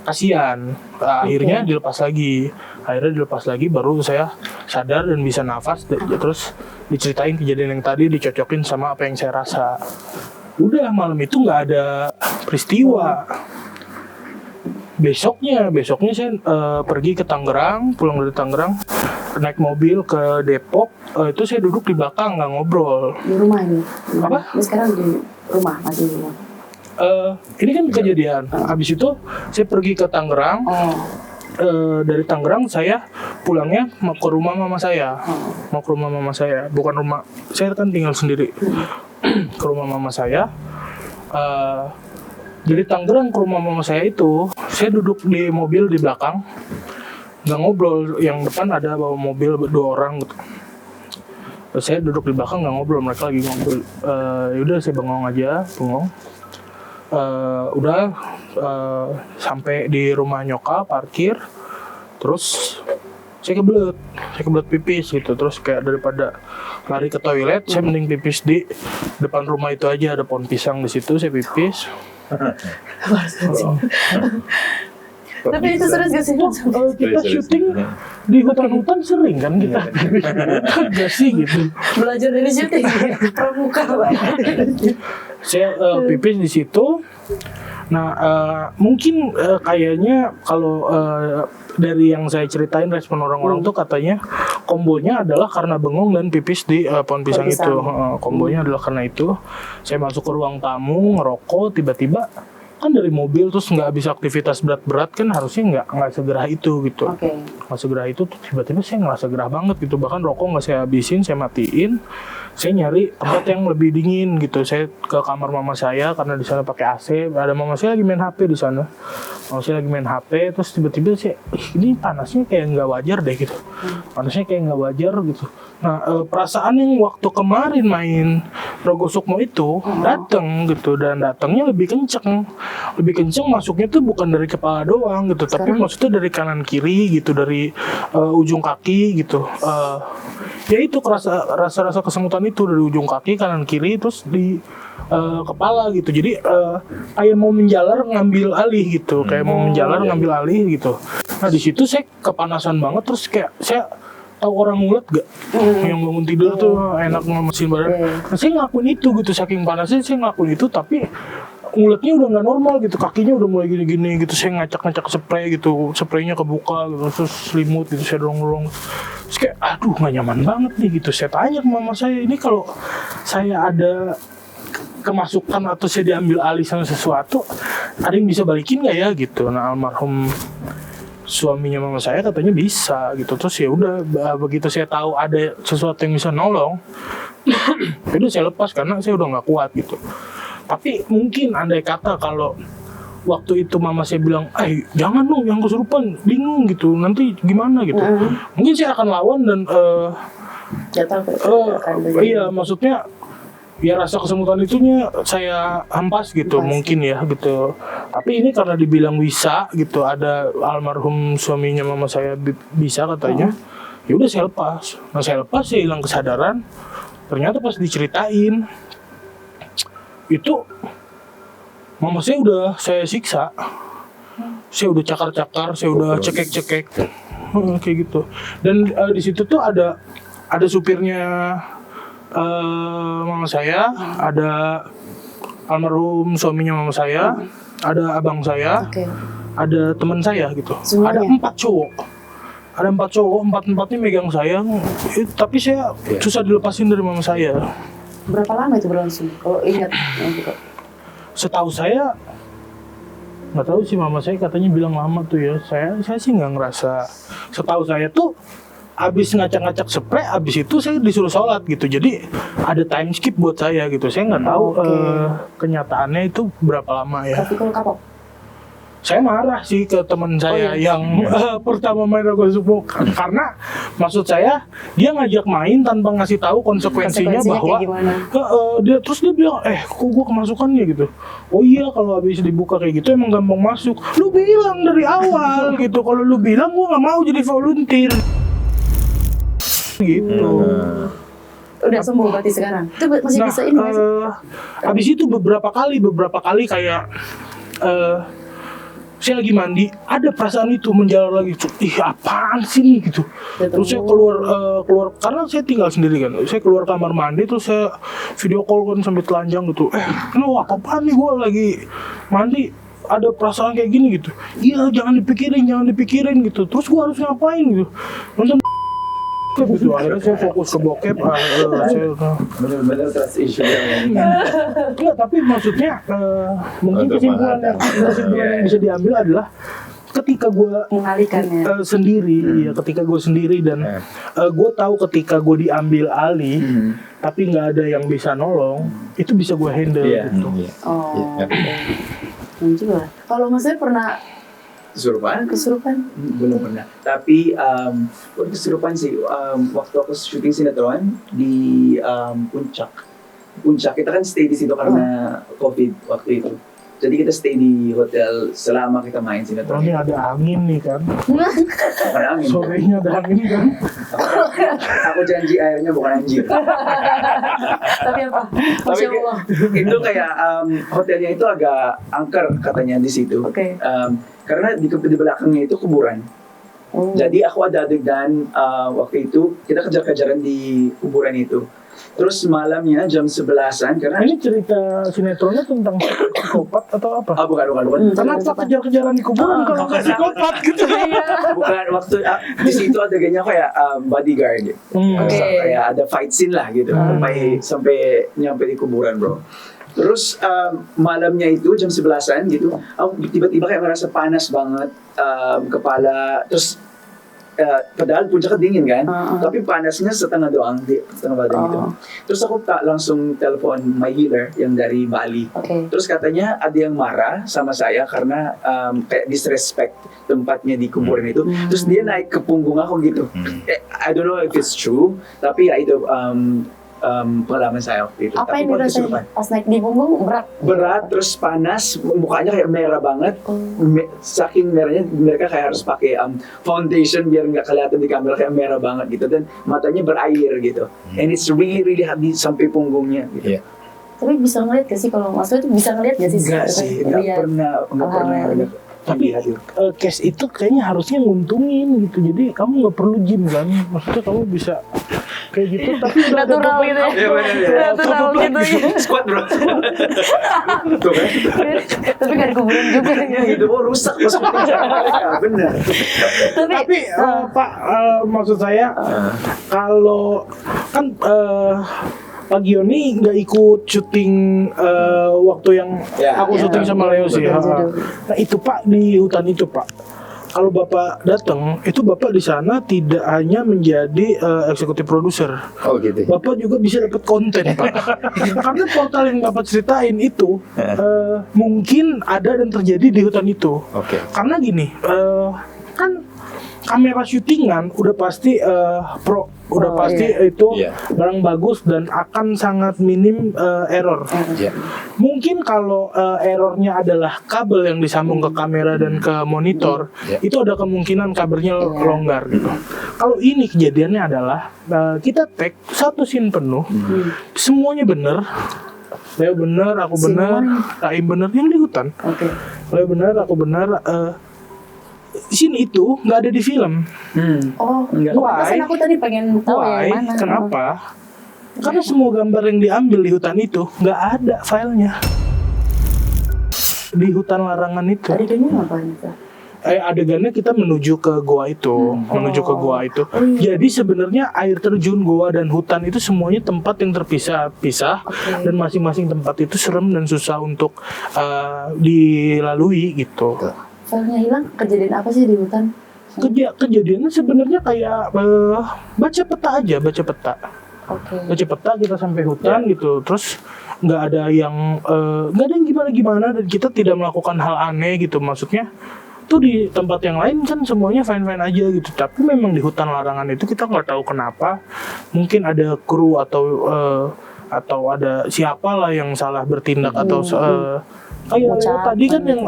kasihan, akhirnya dilepas lagi, baru saya sadar dan bisa nafas. Terus diceritain kejadian yang tadi, dicocokin sama apa yang saya rasa. Udah malam itu nggak ada peristiwa. Besoknya saya pergi ke Tangerang, pulang dari Tangerang naik mobil ke Depok. Itu saya duduk di belakang nggak ngobrol. Di rumah ini. Apa? Ini sekarang di rumah, masih di rumah. Ini kan kejadian. Habis itu saya pergi ke Tangerang. Dari Tangerang saya pulangnya mau ke rumah mama saya. Bukan rumah saya, kan tinggal sendiri. Ke rumah mama saya. Dari Tangerang ke rumah mama saya itu, saya duduk di mobil di belakang, nggak ngobrol. Yang depan ada bawa mobil 2 orang gitu. Saya duduk di belakang nggak ngobrol, mereka lagi ngobrol. Yaudah saya bengong. Sampai di rumah nyokap, parkir, terus saya kebelet pipis gitu. Terus kayak daripada lari ke toilet, saya mending pipis di depan rumah itu aja, ada pohon pisang di situ, saya pipis. Tapi itu serius gak sih? Kita syuting di hutan-hutan sering kan kita gak sih gitu. Belajar dari syuting pramuka, Pak. Saya pipis di situ. Nah mungkin kayaknya kalau dari yang saya ceritain respon orang-orang tuh katanya kombonya adalah karena bengong dan pipis di pohon pisang itu. Kombonya adalah karena itu. Saya masuk ke ruang tamu ngerokok, tiba-tiba kan dari mobil terus nggak bisa aktivitas berat-berat, kan harusnya nggak segerah itu gitu. Nggak segerah itu, tiba-tiba saya ngerasa gerah banget gitu. Bahkan rokok nggak saya habisin, saya matiin. Saya nyari tempat yang lebih dingin gitu. Saya ke kamar mama saya karena di sana pakai AC. Ada mama saya lagi main HP di sana. Mama saya lagi main HP, terus tiba-tiba saya, ini panasnya kayak nggak wajar deh gitu. Panasnya kayak nggak wajar gitu. Nah perasaan yang waktu kemarin main Rogo Sukmo itu datang gitu, dan datangnya lebih kenceng masuknya tuh bukan dari kepala doang gitu, tapi maksudnya dari kanan kiri gitu, dari ujung kaki gitu. Ya itu rasa kesemutan itu dari ujung kaki kanan kiri terus di kepala gitu. Jadi kayak mau menjalar ngambil alih gitu, ngambil alih gitu. Nah di situ saya kepanasan banget, terus kayak saya tahu orang ngulet gak? Yang bangun tidur tuh enak ngemasin badan. Nah, saya ngelakuin itu gitu, saking panasnya saya ngelakuin itu, tapi nguletnya udah nggak normal gitu, kakinya udah mulai gini-gini gitu. Saya ngacak-ngacak spray gitu, spraynya kebuka gitu, terus selimut gitu saya dorong-dorong. Terus kayak aduh nggak nyaman banget nih gitu. Saya tanya ke mama saya, ini kalau saya ada kemasukan atau saya diambil alih sama sesuatu, ada yang bisa balikin nggak ya gitu. Nah almarhum suaminya mama saya katanya bisa gitu. Terus ya udah begitu saya tahu ada sesuatu yang bisa nolong, itu saya lepas karena saya udah nggak kuat gitu. Tapi mungkin andai kata kalau waktu itu mama saya bilang, jangan dong yang kesurupan, bingung gitu, nanti gimana gitu. Mungkin saya akan lawan dan iya maksudnya ya rasa kesemutan itunya saya hampas gitu, mungkin ya gitu. Tapi ini karena dibilang bisa gitu, ada almarhum suaminya mama saya bisa katanya, ya udah saya lepas. Nah saya lepas, saya hilang kesadaran. Ternyata pas diceritain itu mama saya udah saya siksa, saya udah cakar-cakar, saya udah cekek-cekek kayak gitu. Dan di situ tuh ada supirnya mama saya, ada almarhum suaminya mama saya, ada abang saya, ada teman saya gitu. Semuanya? Ada 4 cowok, empat-empatnya megang saya, tapi saya susah dilepasin dari mama saya. Berapa lama itu berlangsung? Kalau ingat Setahu saya nggak tahu sih, mama saya katanya bilang lama tuh ya. Saya sih nggak ngerasa. Setahu saya tuh abis ngacak-ngacak spray, abis itu saya disuruh sholat gitu. Jadi ada time skip buat saya gitu. Saya nggak tahu kenyataannya itu berapa lama ya. Tapi kalau kapok? Saya marah sih ke teman saya yang pertama main Rogo Sukmo, karena maksud saya dia ngajak main tanpa ngasih tahu konsekuensinya bahwa dia bilang kok gua kemasukannya gitu. Oh iya, kalau habis dibuka kayak gitu emang gampang masuk. Lu bilang dari awal gitu, kalau lu bilang gua nggak mau jadi volunteer gitu. Udah sembuh berarti sekarang? Itu masih bisa ini masih? Habis itu beberapa kali kayak saya lagi mandi, ada perasaan itu menjalar lagi. Ih apaan sih nih gitu. Terus saya keluar karena saya tinggal sendiri kan. Saya keluar kamar mandi, terus saya video call kan sambil telanjang gitu. Lu apaan nih, gue lagi mandi ada perasaan kayak gini gitu. Iya jangan dipikirin gitu. Terus gue harus ngapain gitu? Nonton gitu. Akhirnya saya fokus ke bokep. Saya benar-benar trust issue. Enggak, tapi maksudnya mungkin kesimpulan yang bisa diambil adalah ketika gue mengalihkannya sendiri, ketika gue sendiri dan gue tahu ketika gue diambil alih, tapi nggak ada yang bisa nolong, itu bisa gue handle gitu. Juga. Kalau Mas saya pernah kesurupan? Belum pernah. Tapi kesurupan sih waktu aku syuting sinetron di Puncak. Kita kan stay di situ karena COVID waktu itu. Jadi kita stay di hotel selama kita main sinetron. Ini ada angin nih kan? Ada angin. Sorenya ada angin kan? Aku janji airnya bukan anjir. Tapi apa? Masya Allah. Itu kayak hotelnya itu agak angker katanya di situ. Karena di belakangnya itu kuburan. Jadi aku ada adegan waktu itu kita kejar-kejaran di kuburan itu. Terus malamnya jam 11-an karena ini cerita sinetronnya tentang psikopat atau apa? Bukan. Kenapa kejar-kejaran di kuburan kalau nggak psikopat gitu? Bukan, waktu di situ adegannya kayak bodyguard. Kayak ada fight scene lah gitu. Sampai nyampe di kuburan, bro. Terus malamnya itu jam 11-an gitu, aku tiba-tiba kayak merasa panas banget kepala. Terus padahal puncaknya dingin kan, tapi panasnya setengah doang, setengah badan gitu. Terus aku langsung telepon my healer yang dari Bali. Terus katanya ada yang marah sama saya karena kayak disrespect tempatnya di kuburan itu. Terus dia naik ke punggung aku gitu. I don't know if it's true, tapi ya itu pengalaman saya waktu itu. Apa yang buat dirasain kesurupan. pas naik di punggung? Berat, terus panas, mukanya kayak merah banget. Saking merahnya mereka kayak harus pakai foundation biar nggak kelihatan di kamera, kayak merah banget gitu, dan matanya berair gitu. And it's really habis sampai punggungnya gitu. Tapi bisa ngeliat gak sih, kalau Mas itu bisa ngeliat gak sih? Enggak sih, nggak pernah ada. Tapi case itu kayaknya harusnya nguntungin gitu. Jadi kamu nggak perlu gym kan, maksudnya kamu bisa kayak gitu tapi udah ada natural gitu ya. Iya benar ya. Natural gitu ya. Squat bro. Tuh kan. Tapi gak dikuburin juga Itu rusak pas benar. Tapi Pak, maksud saya kalau kan Pak Gioni nggak ikut syuting waktu yang aku syuting sama Leo sih. Nah itu Pak, di hutan itu Pak, kalau Bapak datang, itu Bapak di sana tidak hanya menjadi eksekutif produser. Oh gitu. Bapak juga bisa dapat konten, Pak. Karena portal yang Bapak ceritain itu mungkin ada dan terjadi di hutan itu. Oke. Karena gini, kan kamera syutingan udah pasti itu barang bagus dan akan sangat minim error. Mungkin kalau errornya adalah kabel yang disambung ke kamera dan ke monitor, itu ada kemungkinan kabelnya longgar gitu. Kalau ini kejadiannya adalah kita take satu scene penuh, semuanya bener. Leo bener, aku bener, Taim bener, yang di hutan. Leo bener, aku bener. Scene itu nggak ada di film. Oh, Why? pesan aku tadi pengen tahu Why? yang mana. Kenapa? Karena semua gambar yang diambil di hutan itu nggak ada filenya. Di hutan larangan itu. Adegannya ngapain itu? Adegannya kita menuju ke goa itu, Jadi sebenarnya air terjun, goa dan hutan itu semuanya tempat yang terpisah, dan masing-masing tempat itu serem dan susah untuk dilalui gitu. Filenya hilang, kejadian apa sih di hutan? Kejadiannya sebenarnya kayak baca peta aja, baca peta. Baca peta kita sampai hutan gitu, terus nggak ada yang gimana-gimana dan kita tidak melakukan hal aneh gitu, maksudnya tuh di tempat yang lain kan semuanya fine-fine aja gitu, tapi memang di hutan larangan itu kita nggak tahu kenapa, mungkin ada kru atau ada siapalah yang salah bertindak atau kayak tadi kan yang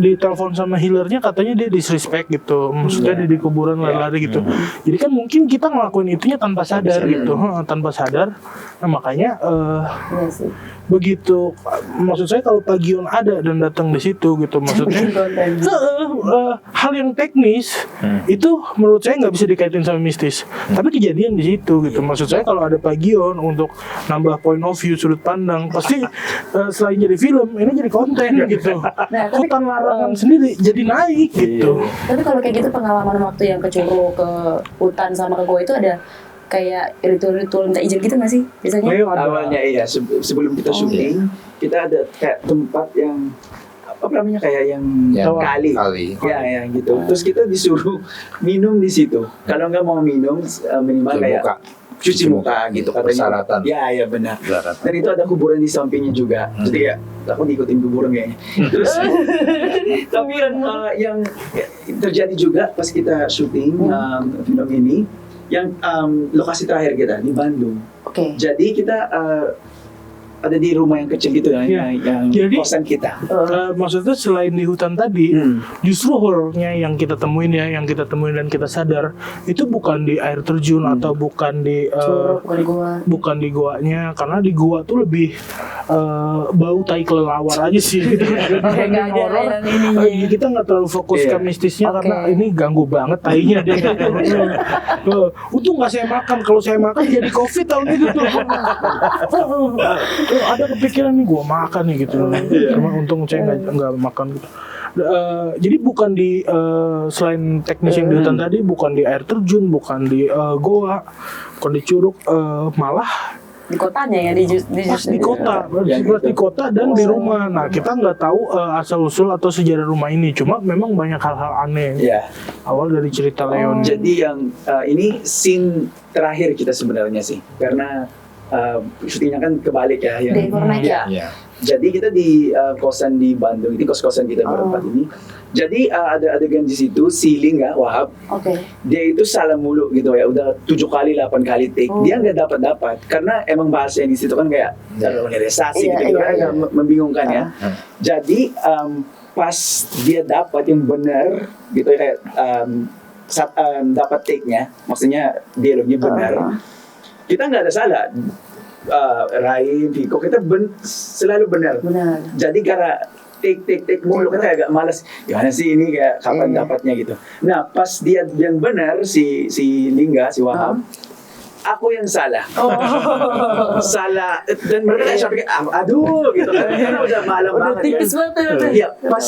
ditelepon sama healernya katanya dia disrespect gitu, maksudnya dia di kuburan lari-lari gitu. Jadi kan mungkin kita ngelakuin itunya tanpa sadar gitu, tanpa sadar. Nah makanya begitu, maksud saya kalau Pak Gion ada dan datang di situ gitu, maksudnya hal yang teknis itu menurut saya nggak bisa dikaitin sama mistis, tapi kejadian di situ gitu. Maksud saya kalau ada Pak Gion untuk nambah point of view, sudut pandang, pasti selain jadi film ini jadi konten gitu. Hutan larangan sendiri jadi naik gitu. Tapi kalau kayak gitu pengalaman waktu yang ke Curug, ke hutan sama ke goa itu ada kayak ritual-ritual minta izin gitu nggak sih biasanya? Awalnya iya, sebelum kita syuting kita ada kayak tempat yang apa namanya, kayak yang kali. Ya gitu. Terus kita disuruh minum di situ. Kalau nggak mau minum minimal kayak cuci muka gitu katanya. Persyaratan. Ya benar. Dan itu ada kuburan di sampingnya juga. Jadi ya aku ngikutin kuburan kayaknya. Terus tapi yang terjadi juga pas kita syuting film ini, yang lokasi terakhir kita di Bandung. Jadi kita ada di rumah yang kecil gitu yang jadi, kosan kita. Maksudnya selain di hutan tadi, justru horornya yang kita temuin dan kita sadar itu bukan di air terjun atau bukan di bukan di goanya, karena di goa tuh lebih bau tai kelelawar aja sih. Horor, kita nggak terlalu fokus ke mistisnya karena ini ganggu banget tainya dia. Untung nggak saya makan, kalau saya makan jadi COVID tahun itu tuh. Ada kepikiran nih gue makan nih gitu, cuma untung saya nggak makan gitu. Jadi bukan di selain teknis yang di hutan tadi, bukan di air terjun, bukan di goa, bukan di curug, malah di kotanya ya, di kota dan di rumah. Nah kita nggak tahu asal usul atau sejarah rumah ini, cuma memang banyak hal-hal aneh. Awal dari cerita Leon. Jadi yang ini scene terakhir kita sebenarnya sih, karena syutingnya kan kebalik ya, yang Jadi kita di kosan di Bandung, ini kos-kosan kita berempat ini. Jadi ada adegan di situ, si Lingga Wahab, dia itu salah mulu gitu ya, udah 7 kali 8 kali take, dia nggak dapat karena emang bahasa yang di situ kan kayak generalisasi gitu kan agak membingungkan ya. Jadi pas dia dapat yang benar gitu ya, kayak dapat take-nya, maksudnya dialognya benar, kita nggak ada salah. Raim, Viko, kita selalu benar. Jadi karena take mulu kita agak malas. Gimana sih ini kayak kapan dapatnya gitu. Nah pas dia yang benar si Lingga, si Wahab, aku yang salah. Salah dan mereka sampai aduh gitu kan. Karena udah malam banget. Tipis banget. Iya, pas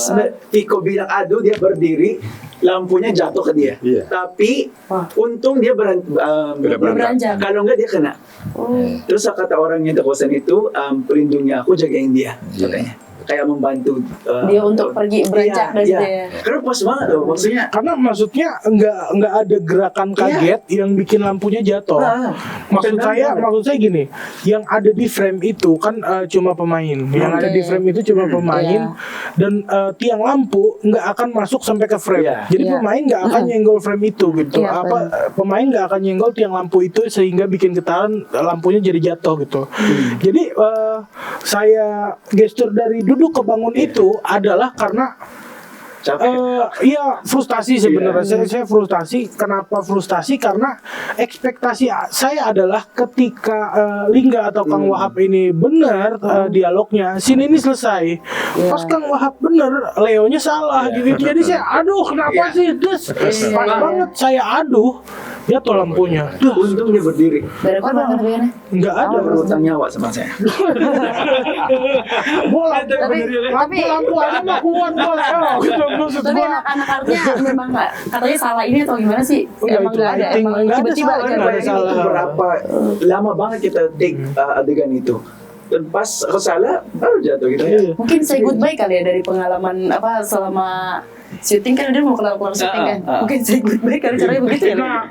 Viko bilang aduh dia berdiri, lampunya jatuh ke dia. Tapi untung dia beranjak. Kalau enggak dia kena. Terus kata orangnya di kosan itu, pelindungnya aku jagain dia katanya. Kayak membantu dia untuk pergi beranjak dari dia. Karena pas banget loh maksudnya. Karena maksudnya nggak ada gerakan kaget yang bikin lampunya jatuh. Maksud saya gini, yang ada di frame itu kan cuma pemain. Yang ada di frame itu cuma pemain dan tiang lampu nggak akan masuk sampai ke frame. Jadi pemain nggak akan nyenggol frame itu gitu. Pemain nggak akan nyenggol tiang lampu itu sehingga bikin getaran lampunya jadi jatuh gitu. Jadi saya gestur dari duduk kebangun itu adalah karena frustasi sebenarnya. Saya frustasi. Kenapa frustasi? Karena ekspektasi saya adalah ketika Lingga atau Kang Wahab ini benar dialognya, scene ini selesai. Pas Kang Wahab benar, Leonya salah gitu. Jadi saya aduh kenapa sih? Pas banget saya aduh. Jatuh lampunya. Untung dia berdiri. Dari korban kan? Enggak ada berutang nyawa sama saya. Tapi lampu aja mah kuat tapi anak-anak artinya memang nggak katanya salah ini atau gimana sih? Emang nggak ada. Emang tiba-tiba aja. Berapa lama banget kita take adegan itu. Dan pas aku salah baru jatuh gitu ya. Mungkin say goodbye kali ya dari pengalaman selama syuting kan udah mau kelar syuting kan. Mungkin say goodbye kali caranya begitu ya. Nah,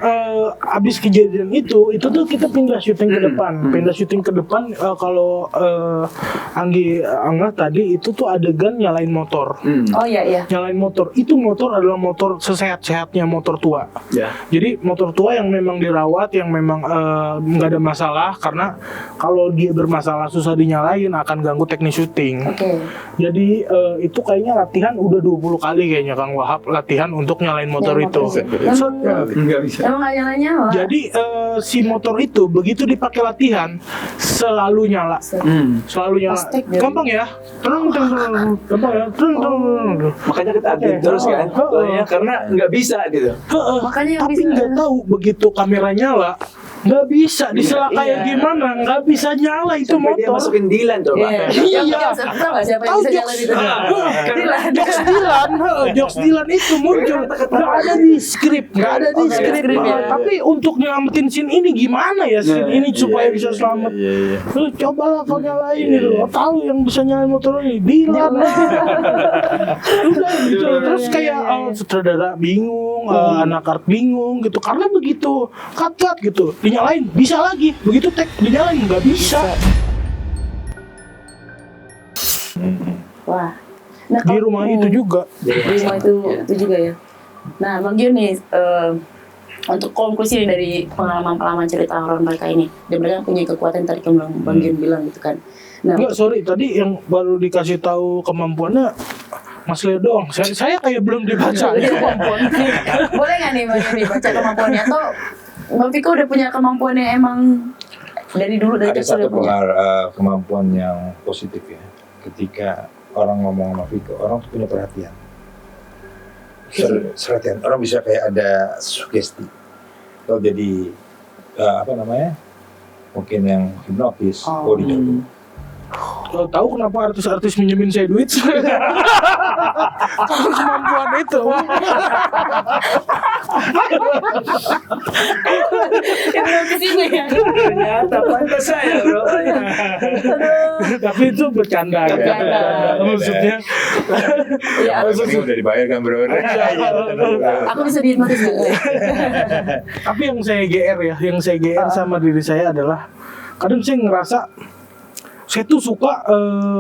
abis kejadian itu tuh kita pindah syuting ke depan. Kalau Angga tadi itu tuh adegan nyalain motor. Oh iya. Nyalain motor. Itu motor adalah motor sesehat-sehatnya motor tua. Jadi motor tua yang memang dirawat, yang memang nggak ada masalah karena kalau dia bermasalah susah dinyalain akan ganggu teknis syuting. Jadi itu kayaknya latihan udah 20 kali kayaknya Kang Wahab latihan untuk nyalain motor itu. Enggak bisa. Emang nggak nyala-nyala. Jadi si motor itu begitu dipakai latihan selalu nyala. Selalu nyala. Gampang ya. Gampang ya. Makanya kita update terus kan. Karena nggak bisa gitu. Makanya tapi nggak tahu begitu kamera nyala nggak bisa disela kayak gimana, nggak bisa nyala itu sampai motor. Dia masukin Dilan coba. Iya. Tahu nggak siapa yang bisa jalan itu? Jokes Dilan itu muncul. Nggak ada di skrip, Tapi untuk nyelamatin scene ini gimana ya scene ini supaya bisa selamat? Lu cobalah kau nyalain itu. Tahu yang bisa nyalain motor ini Dilan. Udah gitu. Terus kayak sutradara bingung, anak art bingung gitu karena begitu cut gitu. Dinyalain bisa lagi, begitu tag dinyalain nggak bisa. Wah, nah, di rumah itu juga. Di rumah itu juga ya. Nah, Bang Gion nih, untuk konklusi dari pengalaman cerita horor mereka ini, dan mereka punya kekuatan tadi yang Bang Gion bilang gitu kan. Nah, enggak, sorry tadi yang baru dikasih tahu kemampuannya Mas Leo doang. Saya kayak belum dibaca kemampuan. Boleh nggak nih Bang Gion dibaca kemampuannya atau Bang Viko udah punya kemampuan yang emang dari dulu dari kecil? Ada satu kemampuan yang positif ya. Ketika orang ngomong sama Viko, orang tuh punya perhatian. Perhatian. Orang bisa kayak ada sugesti. Kalau jadi mungkin yang hipnotis, body job. Tahu kenapa artis-artis minjemin saya duit? Karena kemampuan itu. Kesini ya. Ternyata pantas saya bro. Tapi itu bercanda. Maksudnya. Maksudnya udah dibayar kan bro. Aku bisa dihipnotis nggak? Tapi yang saya GR sama diri saya adalah kadang saya ngerasa Saya tuh suka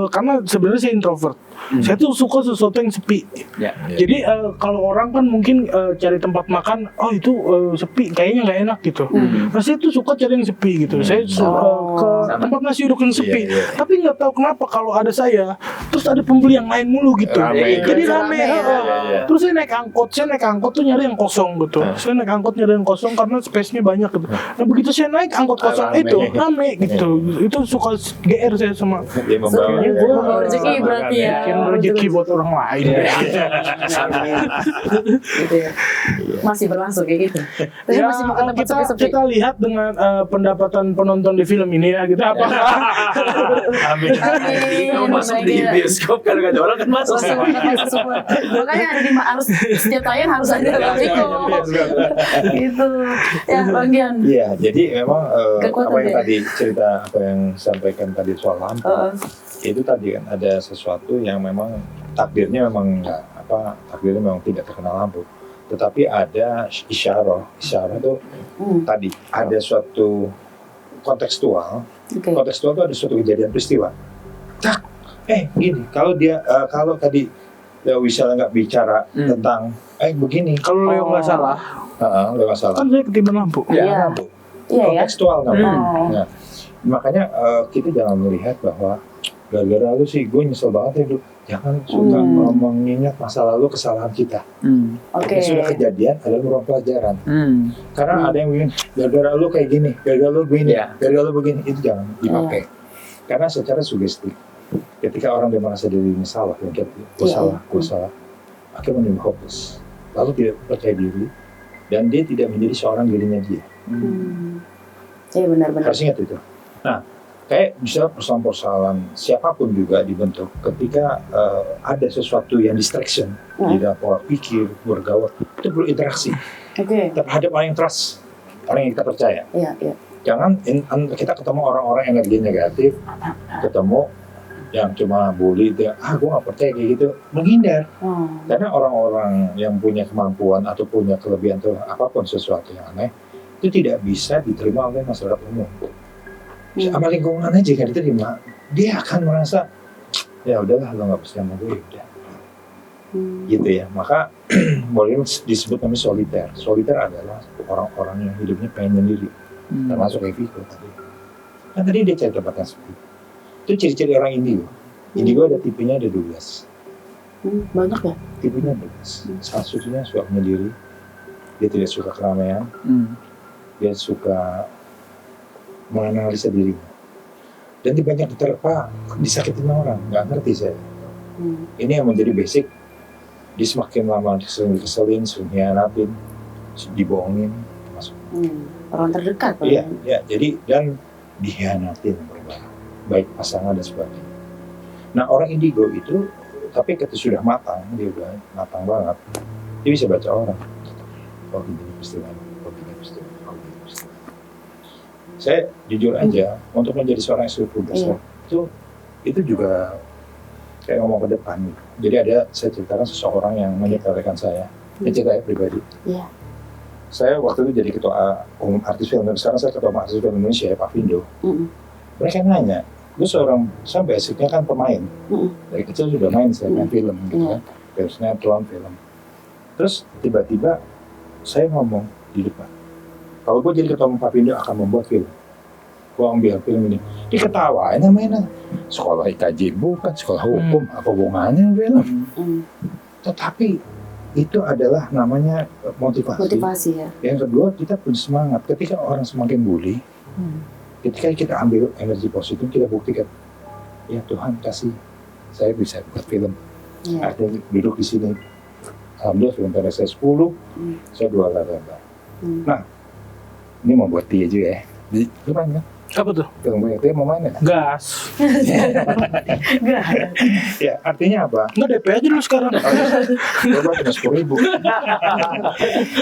karena sebenarnya saya introvert. Saya tuh suka sesuatu yang sepi. Ya. Jadi kalau orang kan mungkin cari tempat makan, oh itu sepi, kayaknya nggak enak gitu. Nah, saya tuh suka cari yang sepi gitu. Saya ke tempat nasi uduk yang sepi. Tapi nggak tahu kenapa kalau ada saya, terus ada pembeli yang lain mulu gitu. Rame. Jadi rame. Iya. Terus saya naik angkot tuh nyari yang kosong gitu. Saya naik angkot nyari yang kosong karena space-nya banyak gitu. Nah begitu saya naik angkot kosong Rame. itu rame gitu. Itu suka GR saya sama. Dia membawa Membawa rezeki berarti ya. Bikin rezeki buat orang lain. Gitu ya. Masih berlangsung kayak gitu. Tapi Ya, masih mau ke tempat sepi-sepi. kita lihat dengan pendapatan penonton di film ini ya gitu apa Amin. Kamu masuk di bioskop kan ada orang kan masuk. Masuk semua. Makanya harus setiap tayang harus ada Riko. Gitu. Ya, Bang Gian. Iya, jadi memang Kekuatan apa yang dia. tadi cerita apa yang sampaikan tadi soal lampu itu tadi kan ada sesuatu yang memang takdirnya memang takdirnya memang tidak terkena lampu, tetapi ada isyarah itu tadi ada suatu kontekstual. Oke. Kontekstual itu ada suatu kejadian peristiwa. Tak, gini kalau tadi Wisal nggak bicara tentang begini, kalau Leo nggak salah Leo nggak salah. kan saya ketiban lampu. Iya. Lampu. Iya ya. Kontekstual namanya. Oh. Nah, makanya kita jangan melihat bahwa gara-gara lu sih gue nyesel banget hidup. Jangan suka mengingat masa lalu kesalahan kita. Oke. Yang sudah kejadian adalah merupakan pelajaran. Karena ada yang begini, gara-gara lu kayak gini, gara-gara lu begini, Iya. gara-gara lu begini, itu jangan dipakai. Karena secara sugesti, ketika orang dia merasa dirinya salah, gue salah, akhirnya menjadi hopeless. Lalu tidak percaya diri, dan dia tidak menjadi seorang dirinya dia. Iya benar-benar. Harus ingat itu. Nah, kayak misalnya persoalan-persoalan siapapun juga dibentuk ketika ada sesuatu yang distraction di dalam pola pikir, bergaul, itu perlu interaksi Oke. terhadap orang yang trust, orang yang kita percaya. Iya, iya. Jangan kita ketemu orang-orang yang energi negatif, ketemu yang cuma bully, dia, gue gak percaya kayak gitu, menghindar. Karena orang-orang yang punya kemampuan atau punya kelebihan atau apapun sesuatu yang aneh, itu tidak bisa diterima oleh masyarakat umum. Sama lingkungan aja kan diterima, dia akan merasa ya udahlah lo nggak percaya sama gue udah, gitu ya. Maka boleh disebut namanya soliter. Soliter adalah orang-orang yang hidupnya pengen sendiri, termasuk Eviko tadi. Kan tadi dia cari tempat yang sepi. Itu ciri-ciri orang indigo. Indigo ada tipenya ada 12. Banyak ya? Tipenya 12. Salah satunya suka menyendiri, dia tidak suka keramaian, dia suka menganalisa dirinya, dan dia banyak diterpa, disakitin orang, nggak ngerti saya. Ini yang menjadi basic. Dia semakin lama sering dikeselin, sering hianatin, dibohongin, masuk. Orang terdekat. Iya, jadi dan dihianatin berbagai, baik pasangan dan sebagainya. Nah orang indigo itu, tapi ketika sudah matang, dia udah matang banget, dia bisa baca orang. Oh gini peristiwa, oh gini peristiwa, oh gini peristiwa. Saya jujur aja, untuk menjadi seorang eksekutif itu juga kayak ngomong ke depan gitu. Jadi saya ceritakan seseorang yang menyepelekan saya, ini cerita pribadi. Iya. Saya waktu itu jadi ketua umum artis film, sekarang saya ketua umum artis film Indonesia, Pak Vindo. Mereka nanya, gue saya basicnya kan pemain, dari kecil sudah main, saya main film gitu kan, film sinetron, film. Terus tiba-tiba saya ngomong di depan, kalau gue jadi ketua umum Pak Vindo akan membuat film. Gue ambil film ini, diketawain namanya sekolah IKJ bukan, sekolah hukum, apa hubungannya film. Tetapi itu adalah namanya motivasi ya. Yang kedua, kita punya semangat. Ketika orang semakin bully, ketika kita ambil energi positif, kita buktikan, ya Tuhan kasih saya bisa buat film. Artinya duduk di sini, alhamdulillah film pendek saya 10, saya 2 lembar. Nah, ini mau buat dia juga ya. Lu main kan? Apa tuh? Film gue dia mau main ya? Gas. Ya, artinya apa? Nggak DP aja dulu sekarang. Coba cuma 10.000.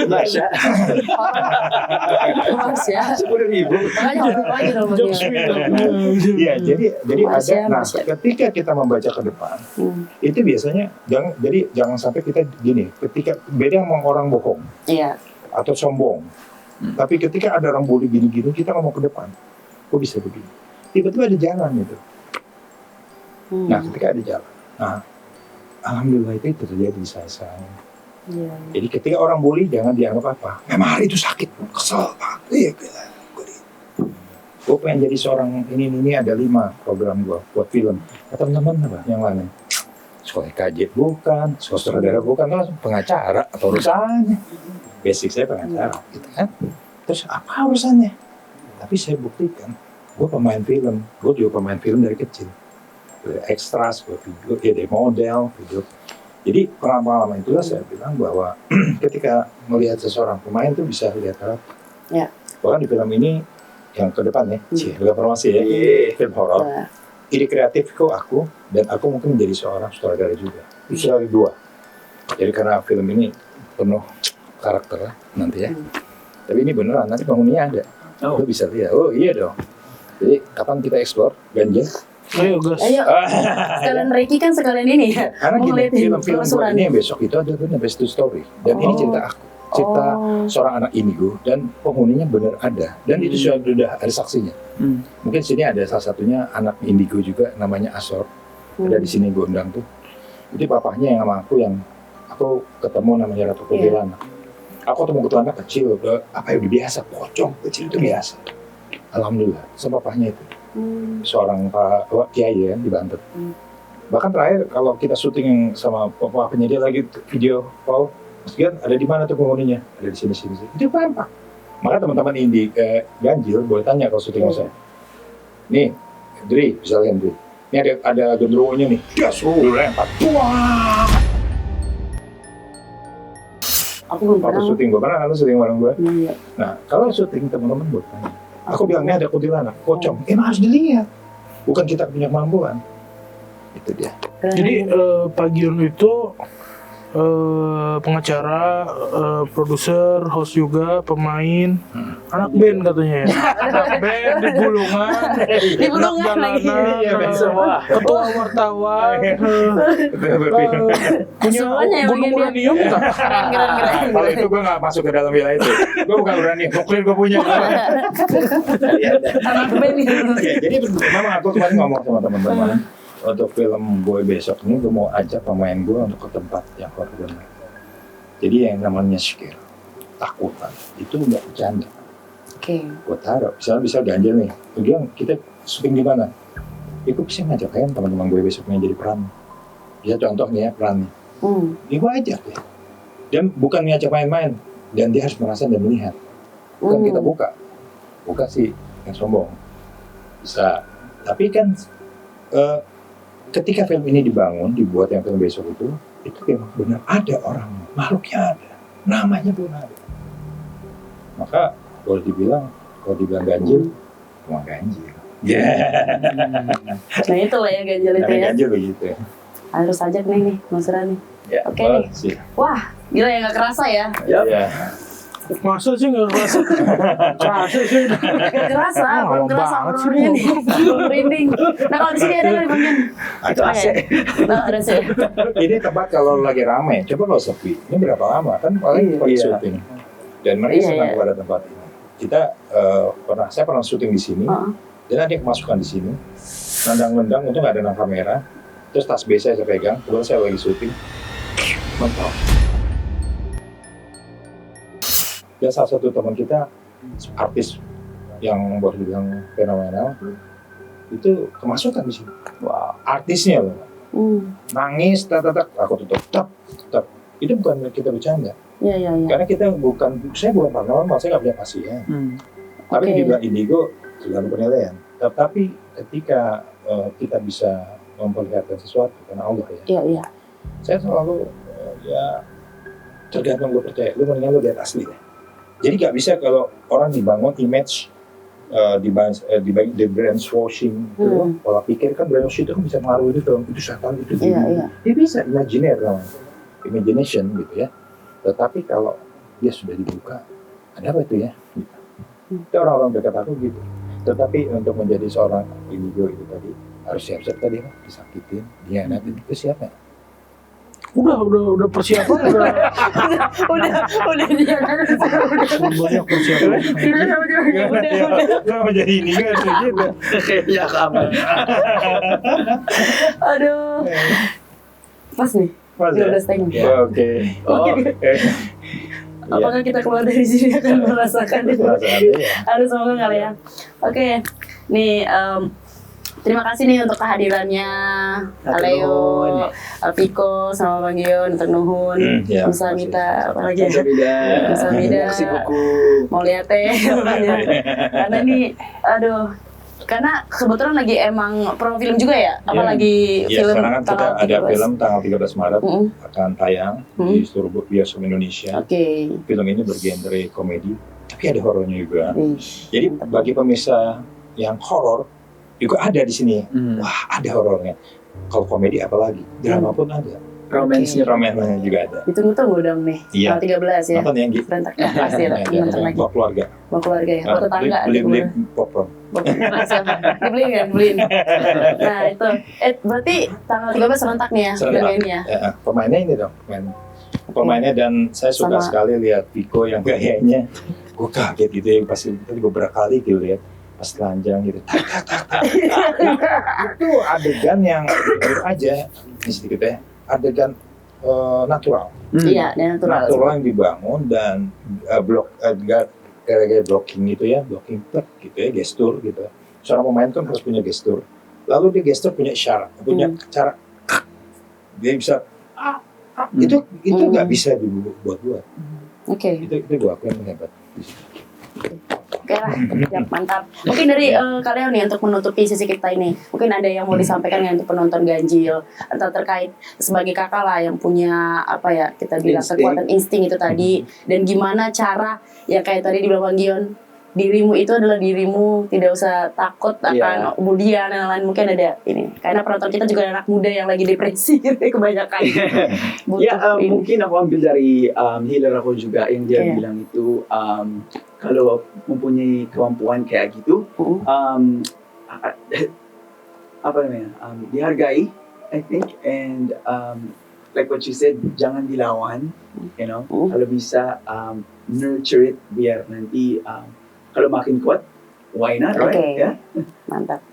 Mas ya. Mas ya. 10.000. Makanya orang lagi dong Bang Gian. Iya, jadi Mas ada. ya, Nah, Mas ya. ketika kita membaca ke depan, itu biasanya jangan sampai kita gini. Ketika beda sama orang bohong Iya. atau sombong. Tapi ketika ada orang bully gini-gini, kita ngomong ke depan. Kok bisa begini? Tiba-tiba ada jalan gitu. Nah ketika ada jalan, nah alhamdulillah itu terjadi di saya. Iya. Jadi ketika orang bully jangan dianggap apa. Memang hari itu sakit, kesel banget. Iya, gue pengen jadi seorang ini ada 5 program gue buat film. Teman-teman apa yang lain? Sekolah kajet bukan, sekolah sutradara bukan, langsung pengacara atau urusannya. Basic saya pengacara, gitu kan. Terus apa urusannya? Tapi saya buktikan, gue pemain film, gue juga pemain film dari kecil. Ekstras, gue video, ya dari model, video. Jadi pengalaman itulah saya bilang bahwa ketika melihat seseorang pemain tuh bisa lihat karakter. Ya. Bahkan di film ini yang ke depan ya, informasi ya, film horor. Ide kreatifku aku dan aku mungkin menjadi seorang sutradara juga. Itu ada 2. Jadi karena film ini penuh karakter nanti ya. Tapi ini beneran nanti penghuninya ada. Lo bisa lihat. Oh iya dong. Jadi kapan kita explore ganjil? Ayo gas. Ayo. Sekalian Reiki kan sekalian ini ya. Karena Mau gini, ngeliatin film-film gue penelusuran. ini yang besok itu ada bener best story. Dan ini cerita aku. Cerita seorang anak indigo dan penghuninya benar ada. Dan itu sudah ada saksinya. Mungkin sini ada salah satunya anak indigo juga namanya Asor. Ada di sini gue undang tuh. Jadi papahnya yang sama aku yang aku ketemu namanya Ratu Kuntilanak. Aku ketemu kuntilanak kecil, apa ya udah biasa, pocong kecil itu biasa. Alhamdulillah, sama papahnya itu. Seorang Pak Kiai ya di Banten. Bahkan terakhir kalau kita syuting sama papahnya dia lagi video call, Mas Gian, ada di mana tuh penghuninya? Ada di sini. Itu Pampak. Maka teman-teman ini ganjil boleh tanya kalau syuting sama saya. Nih, Dri, bisa lihat Dri. Ini ada genderuwonya nih. Gas, lempar. Wah. Aku belum Waktu pernah. syuting gue, karena lu syuting bareng gue. Iya. Nah, kalau syuting teman-teman boleh tanya. Aku bilang ini ada kuntilanak, pocong. Emang harus dilihat. Bukan kita punya kemampuan. Itu dia. Jadi Pak Gion itu pengacara, produser, host juga, pemain, anak band katanya ya. Anak band di Bulungan, Di Bulungan lagi. Iya, band semua. ketua wartawan, punya Semuanya yang gunung bagian dia. uranium nggak? Keren. Kalau itu gue nggak masuk ke dalam wilayah itu. Gue bukan uranium, nuklir gue punya. Anak band itu. Oke, jadi memang aku kemarin ngomong sama teman-teman untuk film Boy besok ini gue mau ajak pemain gue untuk ke tempat yang horor. Jadi yang namanya scare, takutan itu nggak bercanda. Oke. Gue taruh, bisa ganjil nih. Kemudian kita syuting di mana? Itu bisa ngajak kan teman-teman gue besoknya jadi peran. Ya contohnya peran nih. Ini gue ajak ya. Dan bukan ngajak main-main, dan dia harus merasa dan melihat. Bukan kita buka sih yang sombong. Bisa, tapi kan ketika film ini dibuat yang film besok itu memang benar ada orang, makhluknya ada, namanya pun ada. Maka kalau dibilang ganjil, cuma ganjil. Nah itulah ya ganjil itu ya. Ganjil begitu. Harus ajak nih Mas Rani. Ya, Oke nih. sih. Wah, gila ya nggak kerasa ya. Ya. Masa sih nggak kerasa? Kerasa sih. Nggak kerasa, belum lama kerasa banget sih. horornya nih. Belum merinding. Nah kalau di sini ada nggak di bagian? Itu AC. Nah, ada sih. Ini tempat kalau lagi rame, coba kalau sepi, ini berapa lama kan paling pakai Iya. syuting. Dan mereka senang Iya. pada tempat ini. Saya pernah syuting di sini, dan ada yang kemasukan di sini, nendang-nendang, untung nggak ada kamera, terus tas B saya pegang, kemudian saya lagi syuting, mentok. Dan salah satu teman kita, artis yang boleh dibilang fenomenal, itu kemasukan di sini. Wah, artisnya loh. Nangis, aku tutup, itu bukan kita bercanda. Iya. Karena saya bukan paranormal, saya nggak punya pasien. Tapi Oke. juga indigo tergantung penilaian. Tetapi ketika kita bisa memperlihatkan sesuatu karena Allah ya, Iya. saya selalu ya tergantung gue percaya. Lu mendingan lu lihat asli deh. Jadi nggak bisa kalau orang dibangun image di brainwashing, pola pikir kan brainwashing itu kan bisa mengaruhi itu setan itu. Iya. Dia bisa imaginer namanya, imagination gitu ya. Tetapi kalau dia sudah dibuka, ada apa itu ya? Gitu. Itu orang-orang dekat aku gitu. Tetapi untuk menjadi seorang indigo itu tadi harus siap-siap tadi kan, disakitin, dihianatin, itu siapa? Udah persiapan udah udah dia banyak persiapan. Kenapa jadi ini kan gitu? Ya kamu. aduh pas nih Pas ya? 12 tahun. Oke. Apakah kita keluar dari sini akan merasakan itu? Perasaannya ya. Aduh semoga kali ya. Oke, nih terima kasih nih untuk kehadirannya Aleo, Alviko, sama Bang Gion, untuk nuhun, Ya, Kamsahamnida, apa lagi ya? Kamsahamnida. Kamsahamnida. Terima kasih buku. Mau lihat karena ini, aduh, karena kebetulan lagi emang pro film juga ya, apalagi Ya, film sekarang kan kita tanggal ada 13. film tanggal 13 Maret akan tayang di seluruh bioskop Indonesia. Oke. Film ini bergenre komedi, tapi ada horornya juga. Ih, Jadi bagi pemirsa yang horor juga ada di sini. Wah, ada horornya. Kalau komedi apalagi, drama pun ada. Romansnya. Romansnya juga ada. ditunggu-tunggu dong nih, Iya. tanggal 13 ya. Nonton ya, Gi? Serentak ya, pasti lah, nonton lagi. Bawa keluarga. Bawa keluarga ya, bawa tetangga. Beli popcorn. Siapa? Dibeliin kan? Beliin. Nah itu, berarti tanggal 13 serentak nih ya, Serentak. film ini ya? Pemainnya ini dong, pemainnya, dan saya suka Sama- sekali lihat Viko yang kayaknya gue kaget gitu ya, pasti tadi beberapa kali gitu lihat pas telanjang gitu, tak tak tak tak. Itu adegan yang jujur aja, ini sedikit ya, adegan natural, Iya, dan natural yang dibangun dan gara-gara blocking gitu ya, blocking plek gitu ya, gestur gitu. Seorang pemain kan harus punya gestur, lalu dia gestur punya isyarat, punya cara, dia bisa itu nggak bisa dibuat-buat. Oke, Itu gue akuin hebat. oke lah, siap, mantap. Mungkin dari kalian nih untuk menutupi sesi kita ini, mungkin ada yang mau disampaikan ya untuk penonton ganjil, atau terkait sebagai kakak lah yang punya apa ya kita bilang Insting. kekuatan insting itu tadi, dan gimana cara ya kayak tadi dibilang Bang Gion, dirimu itu adalah dirimu, tidak usah takut akan kemudian dan lain, mungkin ada ini karena penonton kita juga anak muda yang lagi depresi gitu kebanyakan butuh Ya, ini. mungkin aku ambil dari healer aku juga yang dia Iya. bilang itu kalau mempunyai kemampuan kayak gitu, apa namanya, dihargai, I think, and like what you said, jangan dilawan, you know, kalau bisa nurture it biar nanti kalau makin kuat, why not, right? Oke. Ya. Mantap.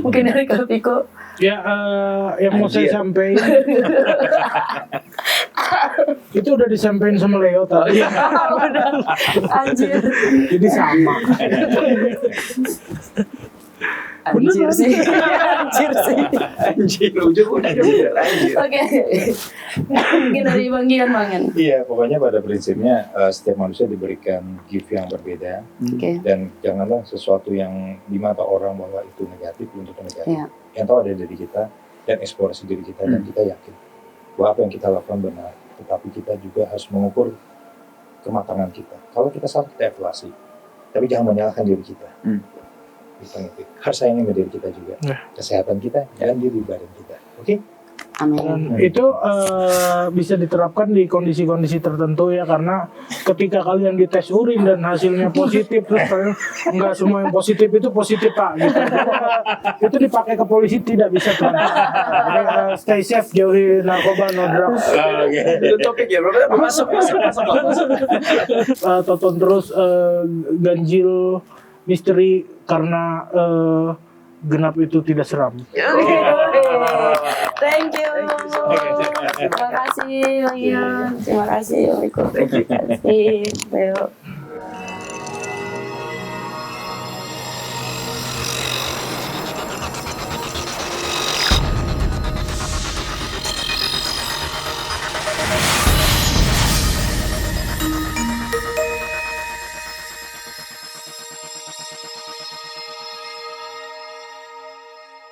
Mungkin dari Kak Viko. Ya, yang mau saya Anjir. sampaikan itu udah disampaikan sama Leo tadi. Anjir. Jadi sama. Anjir sih. Anjir sih. Anjir, ujung udah anjir. Oke. Mungkin dari Bang Gian Mangan. Iya, pokoknya pada prinsipnya setiap manusia diberikan gift yang berbeda, Oke. dan janganlah sesuatu yang di mata orang bahwa itu negatif belum tentu negatif. Iya. Yang tahu ada dari kita dan eksplorasi diri kita, dan kita yakin bahwa apa yang kita lakukan benar. Tetapi kita juga harus mengukur kematangan kita. Kalau kita salah, kita evaluasi. Tapi jangan menyalahkan diri kita. Kita harus sayangi diri kita juga. Kesehatan kita dan diri badan kita. Oke? Amin. Dan itu bisa diterapkan di kondisi-kondisi tertentu ya, karena ketika kalian dites urin dan hasilnya positif, terus kalian enggak semua yang positif itu positif pak gitu. Itu dipakai ke polisi tidak bisa tuh. Jadi, stay safe, jauhi narkoba, no drugs. Itu topik ya, bro. Masuk. Tonton terus ganjil misteri karena genap itu tidak seram. Thank you. Terima kasih Bang Gian. Terima kasih Wiko. Thank you. Terima kasih Leo.